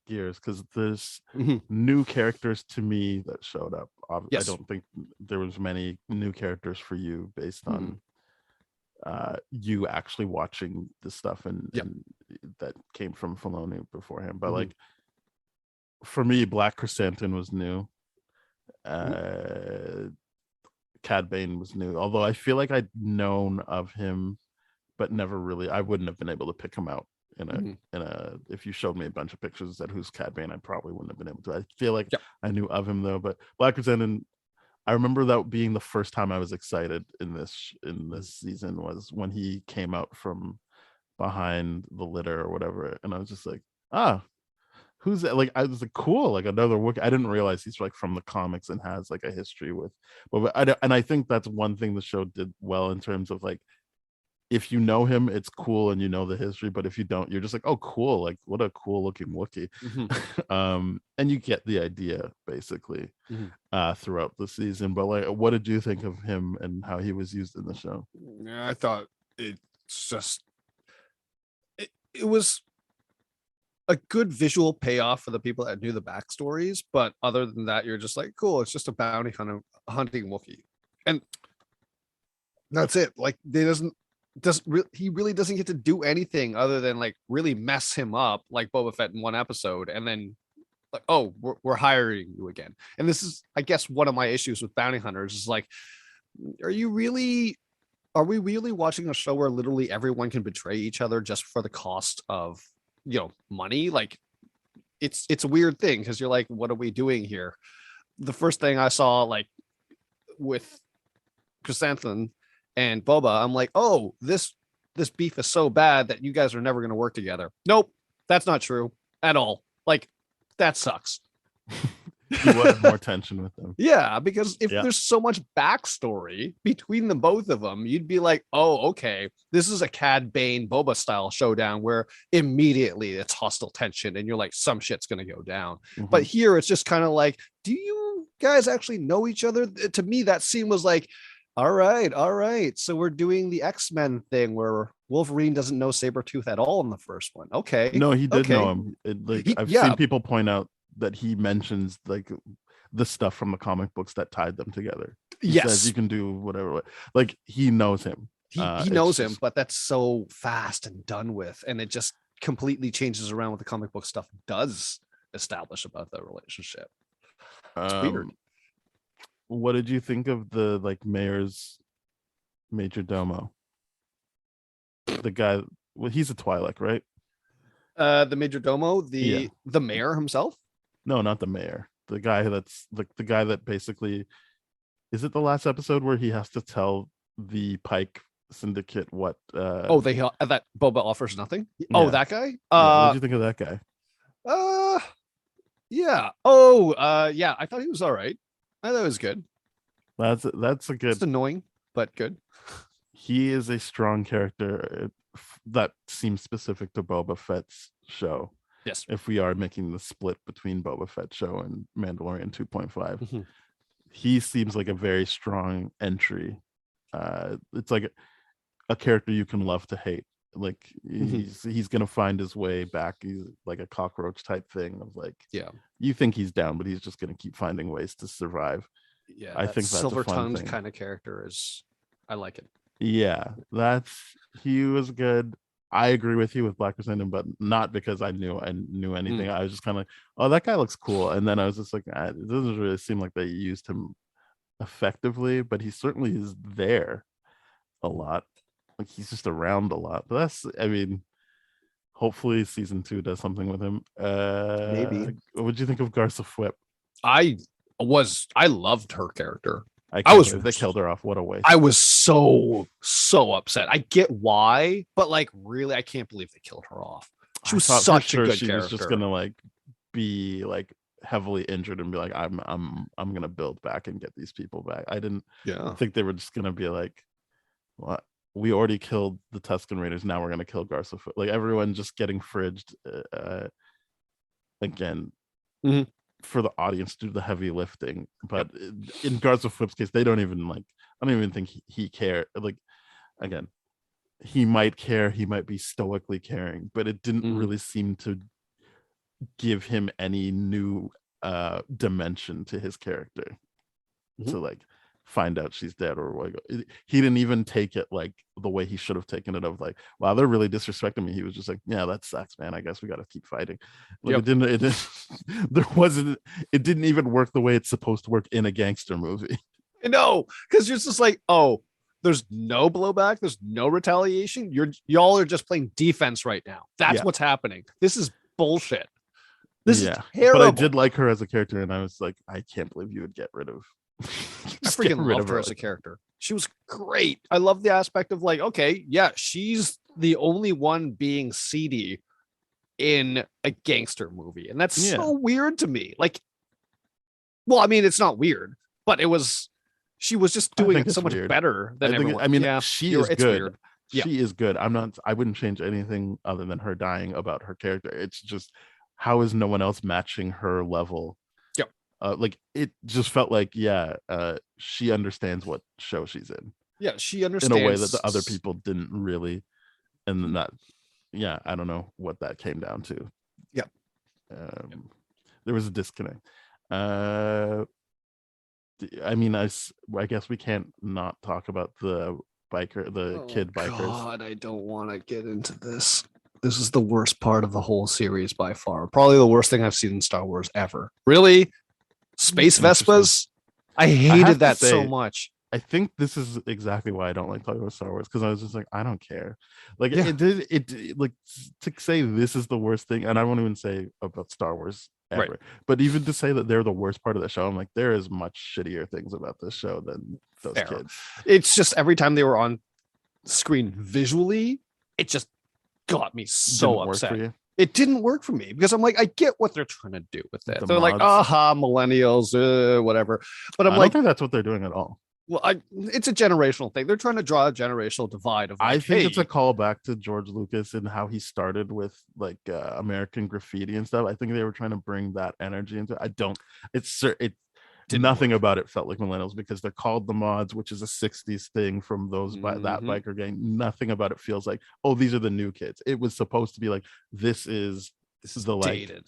C: gears, because there's new characters to me that showed up. Yes. I don't think there was many new characters for you based on you actually watching this stuff and that came from Filoni beforehand. But like for me, Black Chrysanthemum was new. Cad Bane was new, although I feel like I'd known of him but never really, I wouldn't have been able to pick him out in a if you showed me a bunch of pictures and said who's Cad Bane, I probably wouldn't have been able to. I feel like I knew of him though. But Black Chrysanthemum, I remember that being the first time I was excited in this season was when he came out from behind the litter or whatever, and I was just like, who's that? Like, I was like, cool, like another Wookiee. I didn't realize he's like from the comics and has like a history with, and I think that's one thing the show did well in terms of like, if you know him, it's cool and you know the history, but if you don't, you're just like, oh, cool, like what a cool looking Wookiee. And you get the idea basically throughout the season. But like, what did you think of him and how he was used in the show?
D: Yeah, I thought it's just it was a good visual payoff for the people that knew the backstories, but other than that, you're just like, cool, it's just a bounty hunting Wookiee, and that's it. Like, he really doesn't get to do anything other than like really mess him up like Boba Fett in one episode, and then like, oh, we're hiring you again. And this is, I guess, one of my issues with bounty hunters is like, are we really watching a show where literally everyone can betray each other just for the cost of, money? Like, it's a weird thing, because you're like, what are we doing here? The first thing I saw, like with Chrysanthemum and Boba, I'm like, oh, this beef is so bad that you guys are never going to work together. Nope, that's not true at all. Like, that sucks.
C: You wanted more tension with them.
D: Yeah, because if there's so much backstory between the both of them, you'd be like, oh, okay, this is a Cad Bane Boba style showdown where immediately it's hostile tension and you're like, some shit's going to go down. But here it's just kind of like, do you guys actually know each other? To me, that scene was like, all right. So we're doing the X-Men thing where Wolverine doesn't know Sabretooth at all in the first one. Okay.
C: No, he did know him. I've seen people point out that he mentions like the stuff from the comic books that tied them together. He says you can do whatever. Like, he knows him.
D: He knows him, but that's so fast and done with, and it just completely changes around what the comic book stuff does establish about the relationship. It's weird.
C: What did you think of the like mayor's major domo? The guy, well, he's a Twi'lek, right?
D: The major domo, the mayor himself?
C: No, not the mayor. The guy that's like the guy that basically, is it the last episode where he has to tell the Pike Syndicate. What?
D: That Boba offers nothing.
C: Yeah.
D: Oh, that guy.
C: Yeah, what did you think of that guy?
D: Yeah. Oh, yeah. I thought he was all right. I thought it was good.
C: That's a good.
D: It's annoying, but good.
C: He is a strong character that seems specific to Boba Fett's show.
D: Yes.
C: If we are making the split between Boba Fett show and Mandalorian 2.5,
D: Mm-hmm.
C: he seems like a very strong entry. It's like a character you can love to hate. Like he's gonna find his way back. He's like a cockroach type thing of like,
D: yeah,
C: you think he's down, but he's just gonna keep finding ways to survive.
D: Yeah,
C: I think that's
D: silver-tongued kind of character is. I like it.
C: Yeah, he was good. I agree with you with Black Crescent, but not because I knew anything. I was just kind of like, oh, that guy looks cool, and then I was just like, it doesn't really seem like they used him effectively, but he certainly is there a lot. Like he's just around a lot. But I mean, hopefully season 2 does something with him.
D: Maybe.
C: What do you think of Garza Fwip?
D: I loved her character.
C: They killed her off. What a waste.
D: I was so upset. I get why, but like really, I can't believe they killed her off. She was such a good
C: she
D: character.
C: Was just gonna like be like heavily injured and be like, I'm gonna build back and get these people back. I didn't think they were just gonna be like, what? We already killed the Tusken Raiders. Now we're gonna kill Garza Fwip. Like everyone just getting fridged again.
D: Mm-hmm.
C: For the audience to do the heavy lifting, but in Garza Fwip's case, they don't even like. I don't even think he cared. Like, again, he might care. He might be stoically caring, but it didn't really seem to give him any new dimension to his character to like find out she's dead or like. He didn't even take it like the way he should have taken it of like, wow, they're really disrespecting me. He was just like, yeah, that sucks, man. I guess we got to keep fighting. Like it didn't even work the way it's supposed to work in a gangster movie.
D: No, because you're just like, oh, there's no blowback, there's no retaliation. Y'all are just playing defense right now. That's what's happening. This is bullshit. This is terrible.
C: But I did like her as a character, and I was like, I can't believe you would get rid of.
D: I freaking loved her as a character. She was great. I love the aspect of like, okay, yeah, she's the only one being seedy in a gangster movie, and that's so weird to me. Like, well, I mean, it's not weird, but she was just doing it so much better than everyone.
C: I mean, she is good.
D: Weird.
C: She is good. I wouldn't change anything other than her dying about her character. It's just, how is no one else matching her level? Like it just felt like she understands what show she's in.
D: Yeah, she understands
C: in a way that the other people didn't really, and that I don't know what that came down to. There was a disconnect. I mean, I guess we can't not talk about the kid bikers.
D: God, I don't want to get into this. This is the worst part of the whole series by far. Probably the worst thing I've seen in Star Wars ever. Really? Space Vespas? I hated that so much.
C: I think this is exactly why I don't like talking about Star Wars, because I was just like, I don't care. Like it like to say this is the worst thing, and I won't even say about Star Wars ever. Right. But even to say that they're the worst part of the show, I'm like, there is much shittier things about this show than those kids.
D: It's just every time they were on screen visually, it just got me so upset. It didn't work for me because I'm like, I get what they're trying to do with it. They're like, millennials, whatever. But I don't
C: think that's what they're doing at all.
D: Well, it's a generational thing. They're trying to draw a generational divide of. Like,
C: I think it's a callback to George Lucas and how he started with like American Graffiti and stuff. I think they were trying to bring that energy into. Nothing about it felt like millennials because they're called the mods, which is a 60s thing from those that biker gang. Nothing about it feels like, oh, these are the new kids. It was supposed to be like, this is the
D: dated.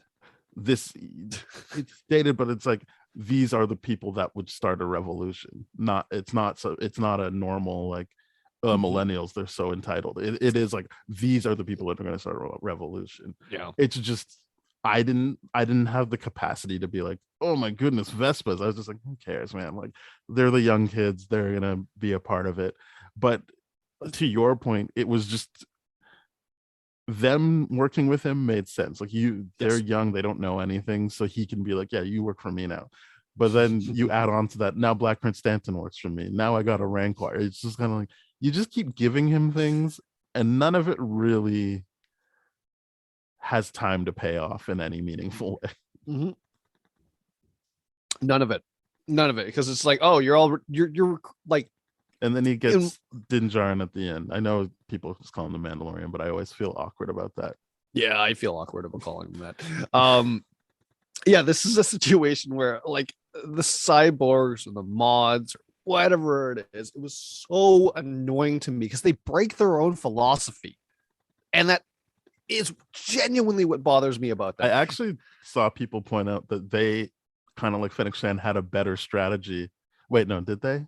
C: It's dated, but it's like, these are the people that would start a revolution. It's not a normal like millennials, they're so entitled. It is like, these are the people that are going to start a revolution.
D: Yeah,
C: it's just I didn't have the capacity to be like, oh my goodness, Vespas. I was just like, who cares, man? Like, they're the young kids, they're gonna be a part of it. But to your point, it was just them working with him made sense. Like they're young, they don't know anything, so he can be like, yeah, you work for me now. But then you add on to that, now Black Prince Stanton works for me. Now I got a Rancor. It's just kind of like you just keep giving him things, and none of it really has time to pay off in any meaningful way.
D: Mm-hmm. None of it, because it's like, oh, you're like,
C: and then he gets Din Djarin at the end. I know people just call him the Mandalorian, but I always feel awkward about that.
D: Yeah, I feel awkward about calling him that. Yeah, this is a situation where like the cyborgs or the mods or whatever it is, it was so annoying to me because they break their own philosophy, and that is genuinely what bothers me about that.
C: I actually saw people point out that they kind of like Fennec Shand had a better strategy. Wait, no, did they?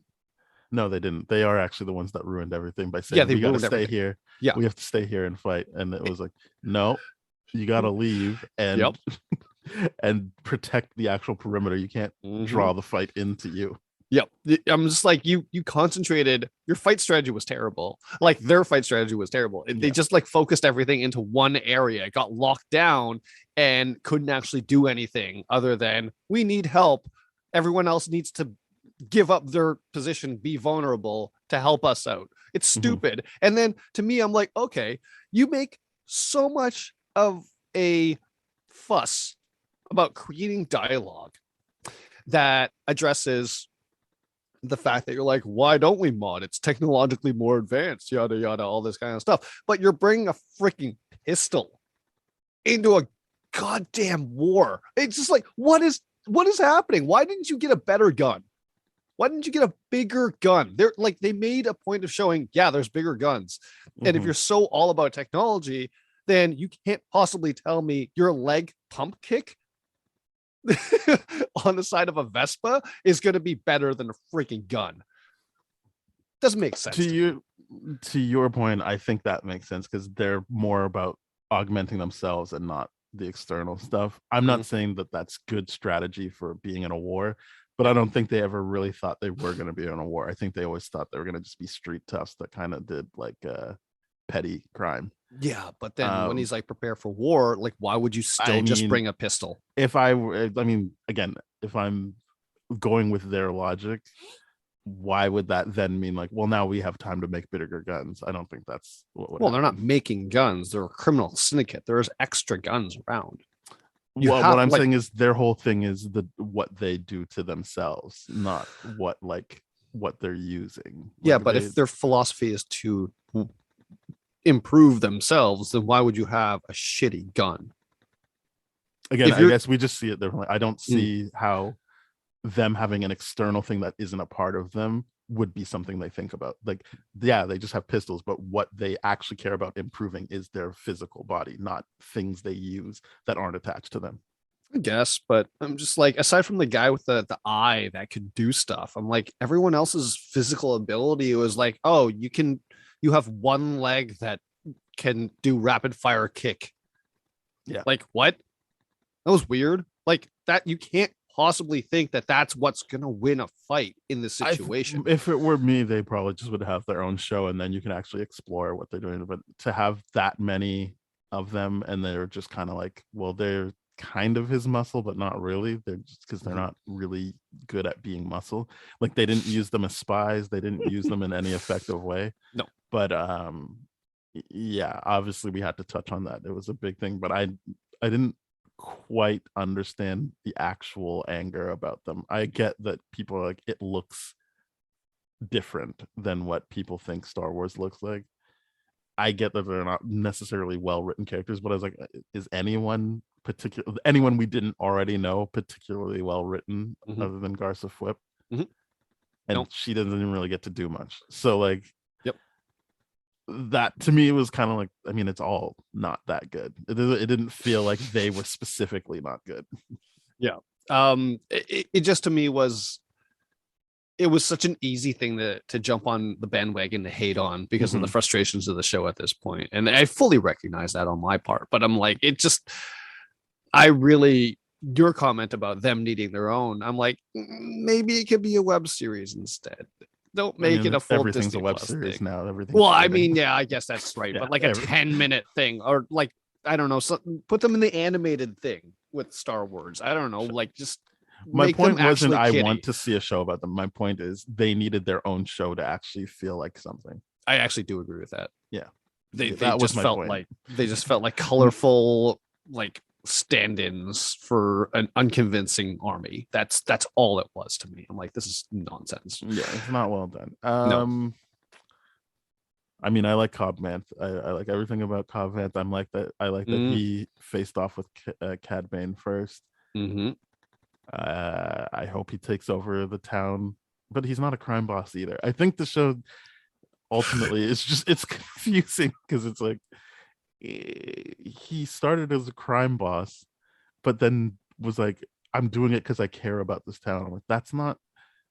C: No, they didn't. They are actually the ones that ruined everything by saying, we got to stay here.
D: Yeah,
C: we have to stay here and fight. And it was like, no, you got to leave and and protect the actual perimeter. You can't draw the fight into you.
D: Yep. I'm just like, you concentrated, your fight strategy was terrible. Like their fight strategy was terrible. They just like focused everything into one area. It got locked down and couldn't actually do anything other than we need help. Everyone else needs to give up their position, be vulnerable to help us out. It's stupid. And then to me, I'm like, okay, you make so much of a fuss about creating dialogue that addresses the fact that you're like, why don't we mod? It's technologically more advanced, yada, yada, all this kind of stuff. But you're bringing a freaking pistol into a goddamn war. It's just like, what is happening? Why didn't you get a better gun? Why didn't you get a bigger gun? They're like, they made a point of showing, yeah, there's bigger guns. And if you're so all about technology, then you can't possibly tell me your leg pump kick on the side of a Vespa is going to be better than a freaking gun. Doesn't make sense.
C: To your point, I think that makes sense because they're more about augmenting themselves and not the external stuff. I'm not saying that that's good strategy for being in a war, but I don't think they ever really thought they were going to be in a war. I think they always thought they were going to just be street toughs that kind of did like petty crime.
D: Yeah, but then when he's like prepare for war, like why would you still just bring a pistol?
C: If if I'm going with their logic, why would that then mean like, well, now we have time to make bigger guns? I don't think that's what would happen.
D: They're not making guns. They're a criminal syndicate. There's extra guns around.
C: What I'm saying is their whole thing is what they do to themselves, not what they're using.
D: Yeah, but if their philosophy is to improve themselves, then why would you have a shitty gun?
C: Again, I guess we just see it differently. I don't see how them having an external thing that isn't a part of them would be something they think about. Like, yeah, they just have pistols, but what they actually care about improving is their physical body, not things they use that aren't attached to them.
D: I guess, but I'm just like, aside from the guy with the eye that could do stuff, I'm like, everyone else's physical ability was like, oh, you have one leg that can do rapid fire kick.
C: Yeah.
D: Like, what? That was weird. Like, that you can't possibly think that that's what's going to win a fight in this situation.
C: If it were me, they probably just would have their own show and then you can actually explore what they're doing. But to have that many of them and they're just kind of like, well, they're kind of his muscle, but not really. They're just because they're not really good at being muscle. Like they didn't use them as spies. They didn't use them in any effective way.
D: No.
C: But yeah, obviously we had to touch on that. It was a big thing, but I didn't quite understand the actual anger about them. I get that people are like, it looks different than what people think Star Wars looks like. I get that they're not necessarily well-written characters, but I was like, is anyone we didn't already know particularly well-written other than Garsa Fwip? And she doesn't even really get to do much. So like, that to me was kind of like, I mean, it's all not that good. It didn't feel like they were specifically not good.
D: Yeah. It just to me was, it was such an easy thing to jump on the bandwagon to hate on because of the frustrations of the show at this point. And I fully recognize that on my part, but I'm like, your comment about them needing their own, I'm like, maybe it could be a web series instead. Don't make it a full
C: everything's
D: Disney
C: a web
D: Plus
C: series
D: thing.
C: now. Everything.
D: Well, I mean, yeah, I guess that's right.
C: Yeah,
D: but like a 10-minute thing, or like, I don't know, put them in the animated thing with Star Wars. I don't know, like just.
C: My
D: make them
C: point wasn't
D: actually
C: I
D: kitty.
C: want to see a show about them. My point is they needed their own show to actually feel like something.
D: I actually do agree with that.
C: Yeah.
D: They
C: That was
D: just
C: my
D: felt
C: point.
D: like they just felt like colorful like stand-ins for an unconvincing army. That's all it was to me. I'm like, this is nonsense.
C: Yeah, it's not well done.
D: No.
C: I mean, I like Cobb Vanth. I like everything about Cobb Vanth. I like that he faced off with Cad Bane first.
D: Mm-hmm.
C: I hope he takes over the town, but he's not a crime boss either. I think the show ultimately it's confusing because it's like he started as a crime boss, but then was like, I'm doing it because I care about this town. I'm like, that's not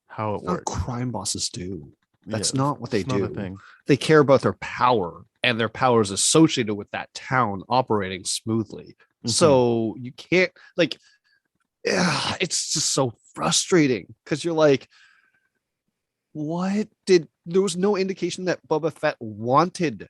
C: how it works.
D: Crime bosses do. That's
C: Yeah,
D: not what they
C: it's not a
D: do.
C: thing.
D: They care about their power, and their power is associated with that town operating smoothly.
C: Mhm.
D: So you can't like, it's just so frustrating because you're like, there was no indication that Boba Fett wanted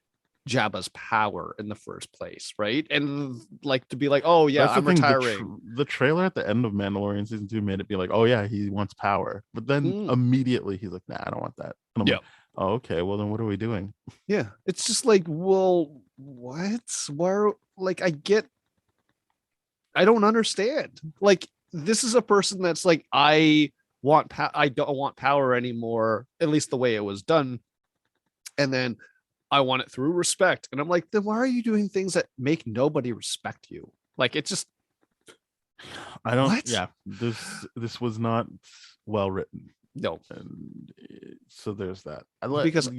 D: Jabba's power in the first place, right? And like to be like, oh yeah,
C: That's the
D: I'm
C: thing,
D: retiring.
C: the trailer at the end of Mandalorian season 2 made it be like, oh yeah, he wants power, but then immediately he's like, nah, I don't want that. And I'm like, oh, okay, well then what are we doing?
D: Yeah, it's just like, well, what? Where? Like, I don't understand. Like, this is a person that's like, I don't want power anymore, at least the way it was done. And then I want it through respect. And I'm like, then why are you doing things that make nobody respect you? Like, it just,
C: I don't.
D: What?
C: Yeah, this was not well written.
D: No.
C: And so there's that.
D: Because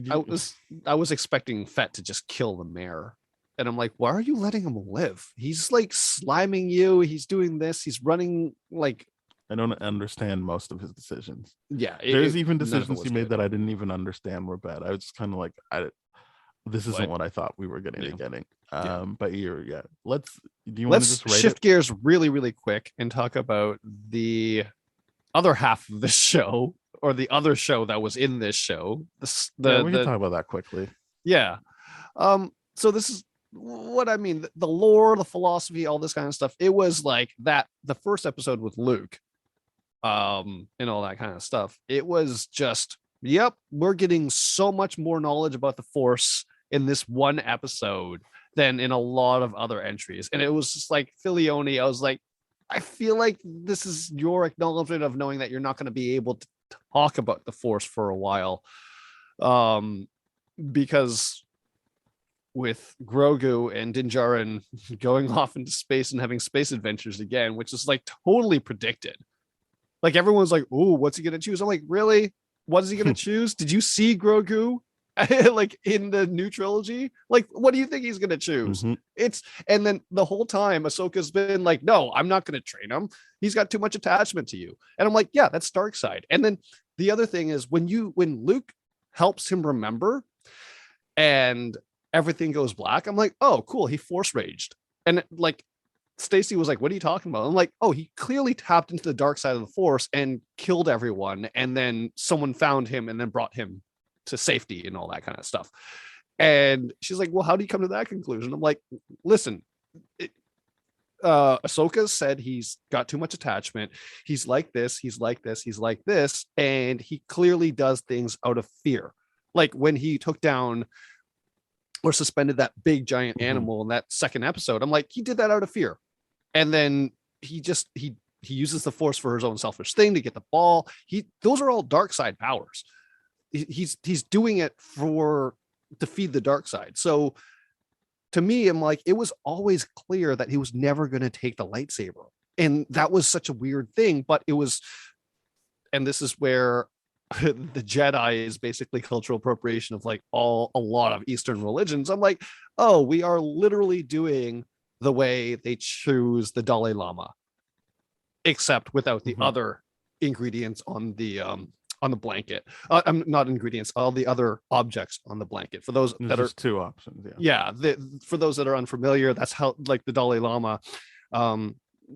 D: I was expecting Fett to just kill the mayor. And I'm like, why are you letting him live? He's like sliming you. He's doing this. He's running like.
C: I don't understand most of his decisions.
D: Yeah.
C: There's even decisions he made that I didn't even understand were bad. I was just kind of like, this isn't what I thought we were getting. But do you want to just
D: shift gears really, really quick and talk about the other half of the show, or the other show that was in this show.
C: We can talk about that quickly.
D: Yeah. So this is what I mean. The lore, the philosophy, all this kind of stuff. It was like that. The first episode with Luke, and all that kind of stuff. It was just, yep, we're getting so much more knowledge about the Force in this one episode than in a lot of other entries. And it was just like Filioni. I was like, I feel like this is your acknowledgement of knowing that you're not going to be able to talk about the Force for a while. Because with Grogu and Din Djarin going off into space and having space adventures again, which is like totally predicted. Like everyone's like, "Oh, what's he gonna choose?" I'm like, really? What is he gonna choose? Did you see Grogu like in the new trilogy? Like, what do you think he's gonna choose?
C: Mm-hmm.
D: And then the whole time Ahsoka's been like, "No, I'm not gonna train him. He's got too much attachment to you." And I'm like, "Yeah, that's Darkseid." And then the other thing is when Luke helps him remember, and everything goes black, I'm like, oh, cool. He force raged. And like Stacy was like, what are you talking about? I'm like, oh, he clearly tapped into the dark side of the Force and killed everyone. And then someone found him and then brought him to safety and all that kind of stuff. And she's like, well, how do you come to that conclusion? I'm like, listen, Ahsoka said he's got too much attachment. He's like this. He's like this. He's like this. And he clearly does things out of fear. Like when he took down or suspended that big giant animal in that second episode, I'm like, he did that out of fear. And then he uses the Force for his own selfish thing to get the ball. Those are all dark side powers. He's doing it to feed the dark side. So to me, I'm like, it was always clear that he was never going to take the lightsaber. And that was such a weird thing, but it was, and this is where the Jedi is basically cultural appropriation of like a lot of Eastern religions. I'm like, oh, we are literally doing the way they choose the Dalai Lama, except without the other ingredients on the blanket. Not ingredients, all the other objects on the blanket. For those that are
C: two options,
D: for those that are unfamiliar, that's how like the Dalai Lama,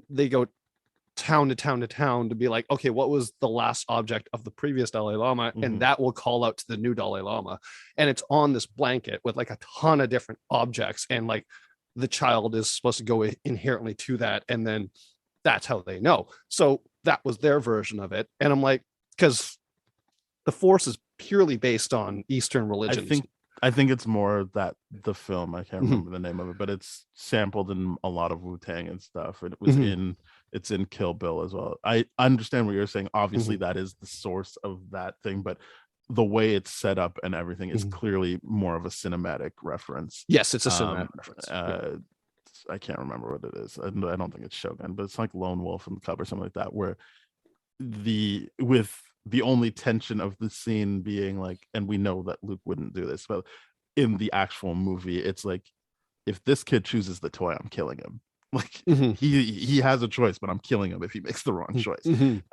D: they go town to town to town to be like, okay, what was the last object of the previous Dalai Lama? And that will call out to the new Dalai Lama. And it's on this blanket with like a ton of different objects. And like the child is supposed to go inherently to that. And then That's how they know. So that was their version of it. And I'm like, because the Force is purely based on Eastern religions.
C: I think it's more that the film, I can't
D: Mhm.
C: remember the name of it, but it's sampled in a lot of Wu-Tang and stuff. And it was
D: Mhm.
C: it's in Kill Bill as well. I understand what you're saying. Obviously,
D: Mhm.
C: that is the source of that thing, but the way it's set up and everything is
D: Mhm.
C: clearly more of a cinematic reference.
D: Yes, it's a cinematic reference. Yeah.
C: I can't remember what it is. I don't think it's Shogun, but it's like Lone Wolf in the Cub or something like that, where with the only tension of the scene being like, and we know that Luke wouldn't do this, but in the actual movie, it's like, if this kid chooses the toy, I'm killing him. Like
D: Mhm.
C: he has a choice, but I'm killing him if he makes the wrong choice.
D: Mhm.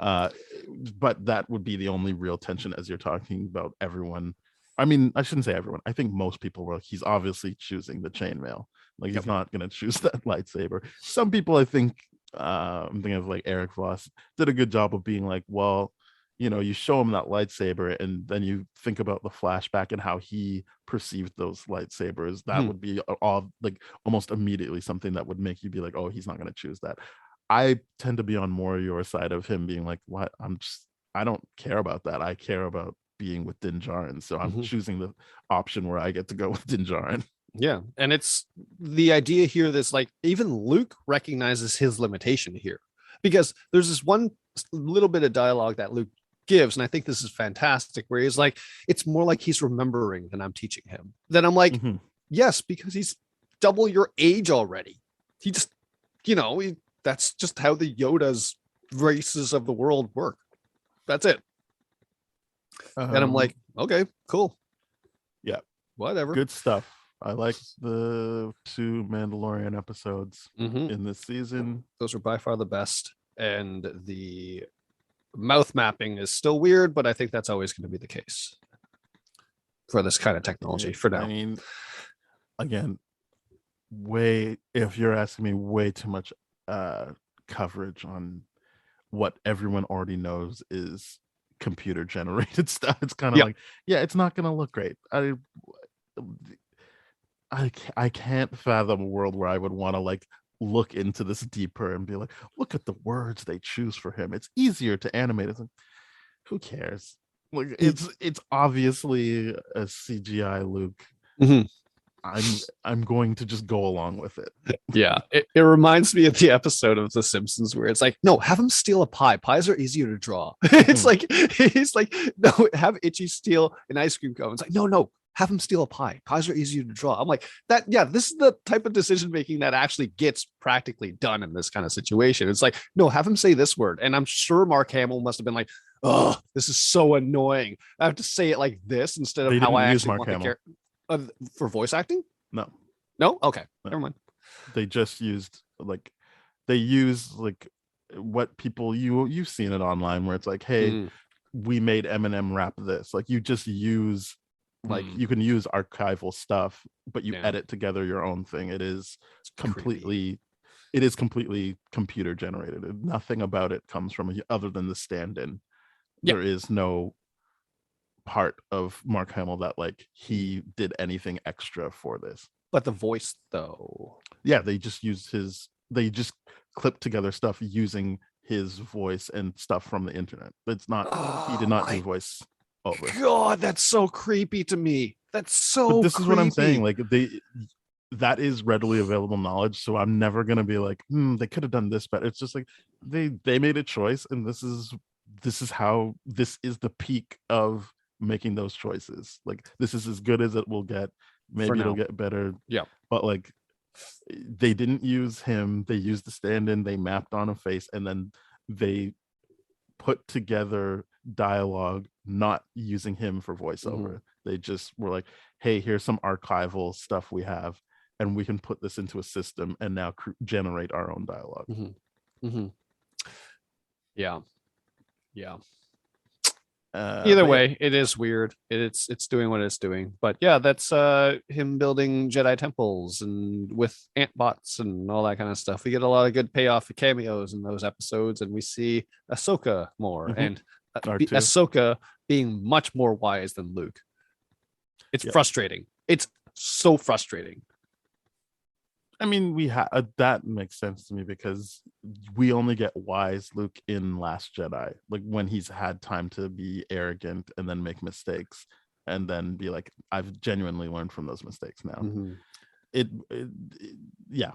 C: But that would be the only real tension as you're talking about everyone. I mean, I shouldn't say everyone. I think most people were like, he's obviously choosing the chainmail. Like he's not going to choose that lightsaber. Some people, I think, I'm thinking of like Eric Voss, did a good job of being like, well, you show him that lightsaber and then you think about the flashback and how he perceived those lightsabers. That
D: Mhm.
C: would be all like almost immediately something that would make you be like, oh, he's not going to choose that. I tend to be on more your side of him being like, what? I don't care about that. I care about being with Din Djarin. So I'm
D: Mhm.
C: choosing the option where I get to go with Din Djarin.
D: Yeah. And it's the idea here that's like, even Luke recognizes his limitation here, because there's this one little bit of dialogue that Luke gives, and I think this is fantastic, where he's like, it's more like he's remembering than I'm teaching him. Then I'm like, yes, because he's double your age already. He just, that's just how the Yoda's races of the world work. That's it. And I'm like, okay, cool.
C: Yeah.
D: Whatever.
C: Good stuff. I like the 2 Mandalorian episodes in this season.
D: Those are by far the best. And the mouth mapping is still weird, but I think that's always going to be the case for this kind of technology for now.
C: I mean, again, if you're asking me, way too much coverage on what everyone already knows is computer generated stuff. It's kind of like, yeah, it's not going to look great. I can't fathom a world where I would want to like look into this deeper and be like, look at the words they choose for him. It's easier to animate. It's like, who cares? Like it's obviously a CGI Luke. I'm going to just go along with it.
D: Yeah, it reminds me of the episode of The Simpsons where it's like, no, have him steal a pie. Pies are easier to draw. It's like, he's like, no, have Itchy steal an ice cream cone. It's like, no, have him steal a pie. Pies are easier to draw. I'm like, that, yeah, this is the type of decision making that actually gets practically done in this kind of situation. It's like, no, have him say this word. And I'm sure Mark Hamill must have been like, oh, this is so annoying. I have to say it like this instead of how I actually want the character. For voice acting?
C: No.
D: Okay, never mind.
C: They just used like what people you've seen it online where it's like, hey, we made Eminem rap this. Like you just use you can use archival stuff, but you edit together your own thing. It is completely computer generated. Nothing about it comes from other than the stand-in. There is no part of Mark Hamill that like he did anything extra for this.
D: But the voice though,
C: they just clipped together stuff using his voice and stuff from the internet. It's not he did not do voice over.
D: God, that's so creepy to me. That's so but this creepy. Is what I'm saying,
C: like that is readily available knowledge, so I'm never gonna be like, they could have done this better. It's just like they made a choice, and this is how this is the peak of making those choices. Like this is as good as it will get. Maybe it'll get better.
D: Yeah,
C: but like they didn't use him. They used the stand-in. They mapped on a face, and then they put together dialogue, not using him for voiceover. They just were like, "Hey, here's some archival stuff we have, and we can put this into a system and now generate our own dialogue."
D: Yeah. Either way, it is weird. It's doing what it's doing. But yeah, that's him building Jedi temples and with ant bots and all that kind of stuff. We get a lot of good payoff for cameos in those episodes, and we see Ahsoka more and Ahsoka being much more wise than Luke. It's frustrating. It's so frustrating.
C: I mean, that makes sense to me because we only get wise Luke in Last Jedi, like when he's had time to be arrogant and then make mistakes and then be like, I've genuinely learned from those mistakes now.
D: Mm-hmm.
C: Yeah,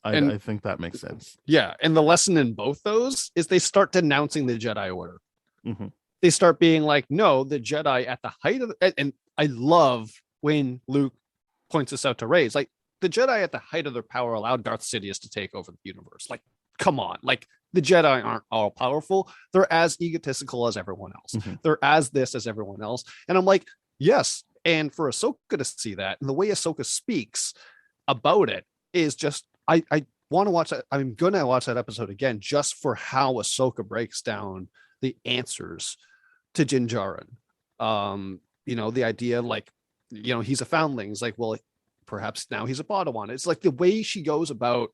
D: And
C: I think that makes sense.
D: yeah, and the lesson in both those is they start denouncing the Jedi Order.
C: Mm-hmm.
D: They start being like, no, the Jedi at the height of and I love when Luke points this out to Rey. It's like the Jedi at the height of their power allowed Darth Sidious to take over the universe. Like, come on, like the Jedi aren't all powerful. They're as egotistical as everyone else.
C: Mm-hmm.
D: They're as this as everyone else. And I'm like, yes. And for Ahsoka to see that, and the way Ahsoka speaks about it is just, I want to watch that. I'm gonna watch that episode again just for how Ahsoka breaks down the answers to Din Djarin. The idea like, he's a foundling. It's like, well, perhaps now he's a Padawan. It's like the way she goes about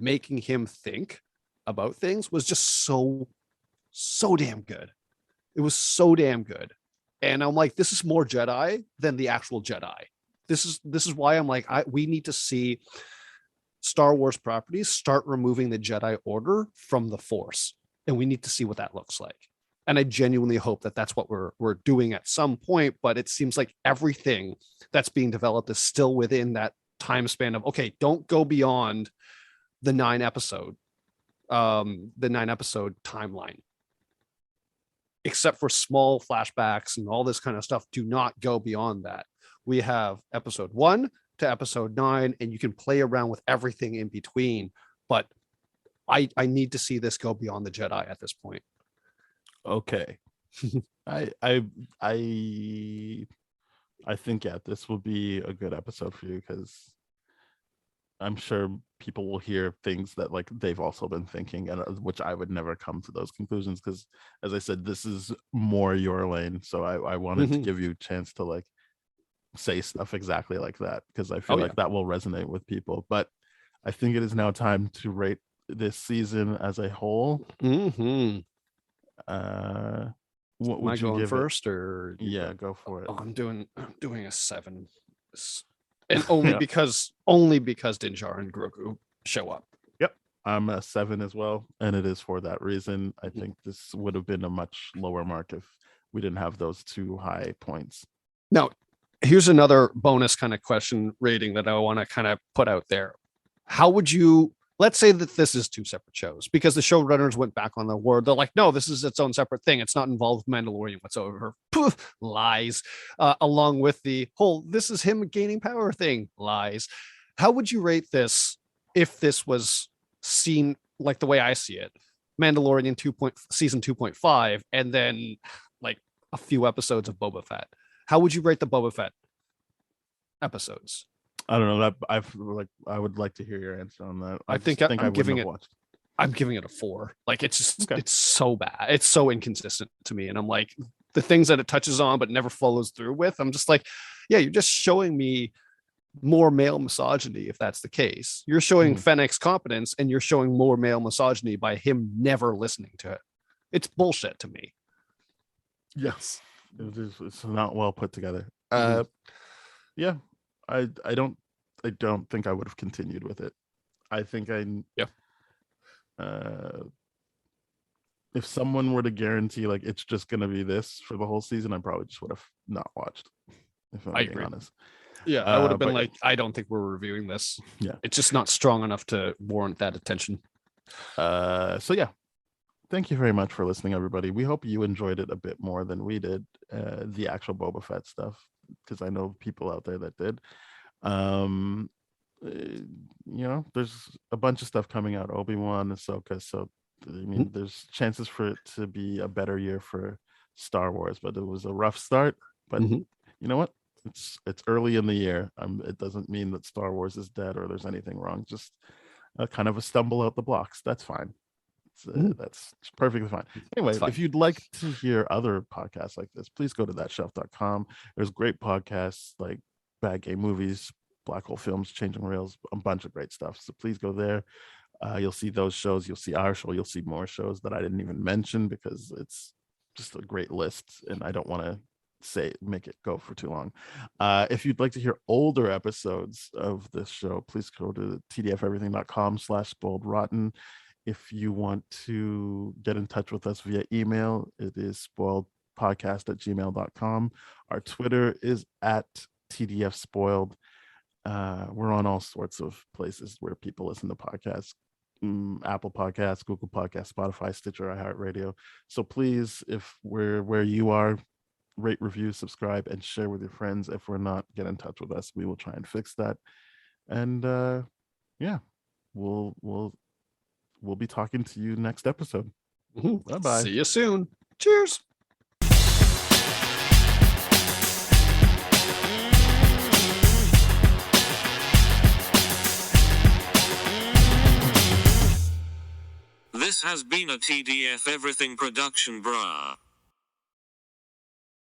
D: making him think about things was just so damn good. It was so damn good. And I'm like, this is more Jedi than the actual Jedi. This is why I'm like, we need to see Star Wars properties start removing the Jedi Order from the Force. And we need to see what that looks like. And I genuinely hope that that's what we're doing at some point. But it seems like everything that's being developed is still within that time span of, okay, don't go beyond the 9-episode timeline. Except for small flashbacks and all this kind of stuff, do not go beyond that. We have episode 1 to episode 9, and you can play around with everything in between. But I need to see this go beyond the Jedi at this point.
C: Okay. I think this will be a good episode for you because I'm sure people will hear things that like they've also been thinking, and which I would never come to those conclusions because, as I said, this is more your lane. So I wanted to give you a chance to like say stuff exactly like that because I feel like that will resonate with people. But I think it is now time to rate this season as a whole.
D: Mm-hmm.
C: What would
D: Am I
C: you
D: going
C: give
D: first, or
C: go for it?
D: Oh, I'm doing a 7, and only because Din Djarin and Grogu show up.
C: Yep, I'm a 7 as well, and it is for that reason. I think this would have been a much lower mark if we didn't have those 2 high points.
D: Now, here's another bonus kind of question rating that I want to kind of put out there. How would you? Let's say that this is 2 separate shows because the showrunners went back on their word. They're like, no, this is its own separate thing. It's not involved with Mandalorian whatsoever. Poof, lies. Along with the whole, this is him gaining power thing. Lies. How would you rate this if this was seen like the way I see it? Mandalorian season 2.5, and then like a few episodes of Boba Fett. How would you rate the Boba Fett episodes?
C: I don't know that I would like to hear your answer on that.
D: I'm giving it. I'm giving it a 4. Like it's just It's so bad. It's so inconsistent to me, and I'm like the things that it touches on but never follows through with. I'm just like, yeah, you're just showing me more male misogyny if that's the case. You're showing Fennec's competence, and you're showing more male misogyny by him never listening to it. It's bullshit to me.
C: Yes, it's not well put together. Yeah. I don't think I would have continued with it. I think if someone were to guarantee like it's just gonna be this for the whole season, I probably just would have not watched. If I'm being honest.
D: Yeah, I would have been like, I don't think we're reviewing this.
C: Yeah,
D: it's just not strong enough to warrant that attention.
C: So yeah, thank you very much for listening, everybody. We hope you enjoyed it a bit more than we did, the actual Boba Fett stuff, because I know people out there that did. There's a bunch of stuff coming out, Obi-Wan, Ahsoka, so I mean there's chances for it to be a better year for Star Wars, but it was a rough start. But you know what, it's early in the year. It doesn't mean that Star Wars is dead or there's anything wrong, just kind of a stumble out the blocks. That's fine. That's perfectly fine. Anyway, if you'd like to hear other podcasts like this, please go to thatshelf.com. There's great podcasts like Bad Game Movies, Black Hole Films, Changing Rails, a bunch of great stuff. So please go there. You'll see those shows. You'll see our show. You'll see more shows that I didn't even mention because it's just a great list, and I don't want to make it go for too long. If you'd like to hear older episodes of this show, please go to tdfeverything.com/spoiledrotten. If you want to get in touch with us via email, it is spoiledpodcast@gmail.com. Our Twitter is @tdfspoiled. We're on all sorts of places where people listen to podcasts. Apple Podcasts, Google Podcasts, Spotify, Stitcher, iHeartRadio. So please, if we're where you are, rate, review, subscribe, and share with your friends. If we're not, get in touch with us. We will try and fix that. And yeah, we'll be talking to you next episode. Bye-bye.
D: See you soon. Cheers.
A: This has been a TDF Everything production, brah.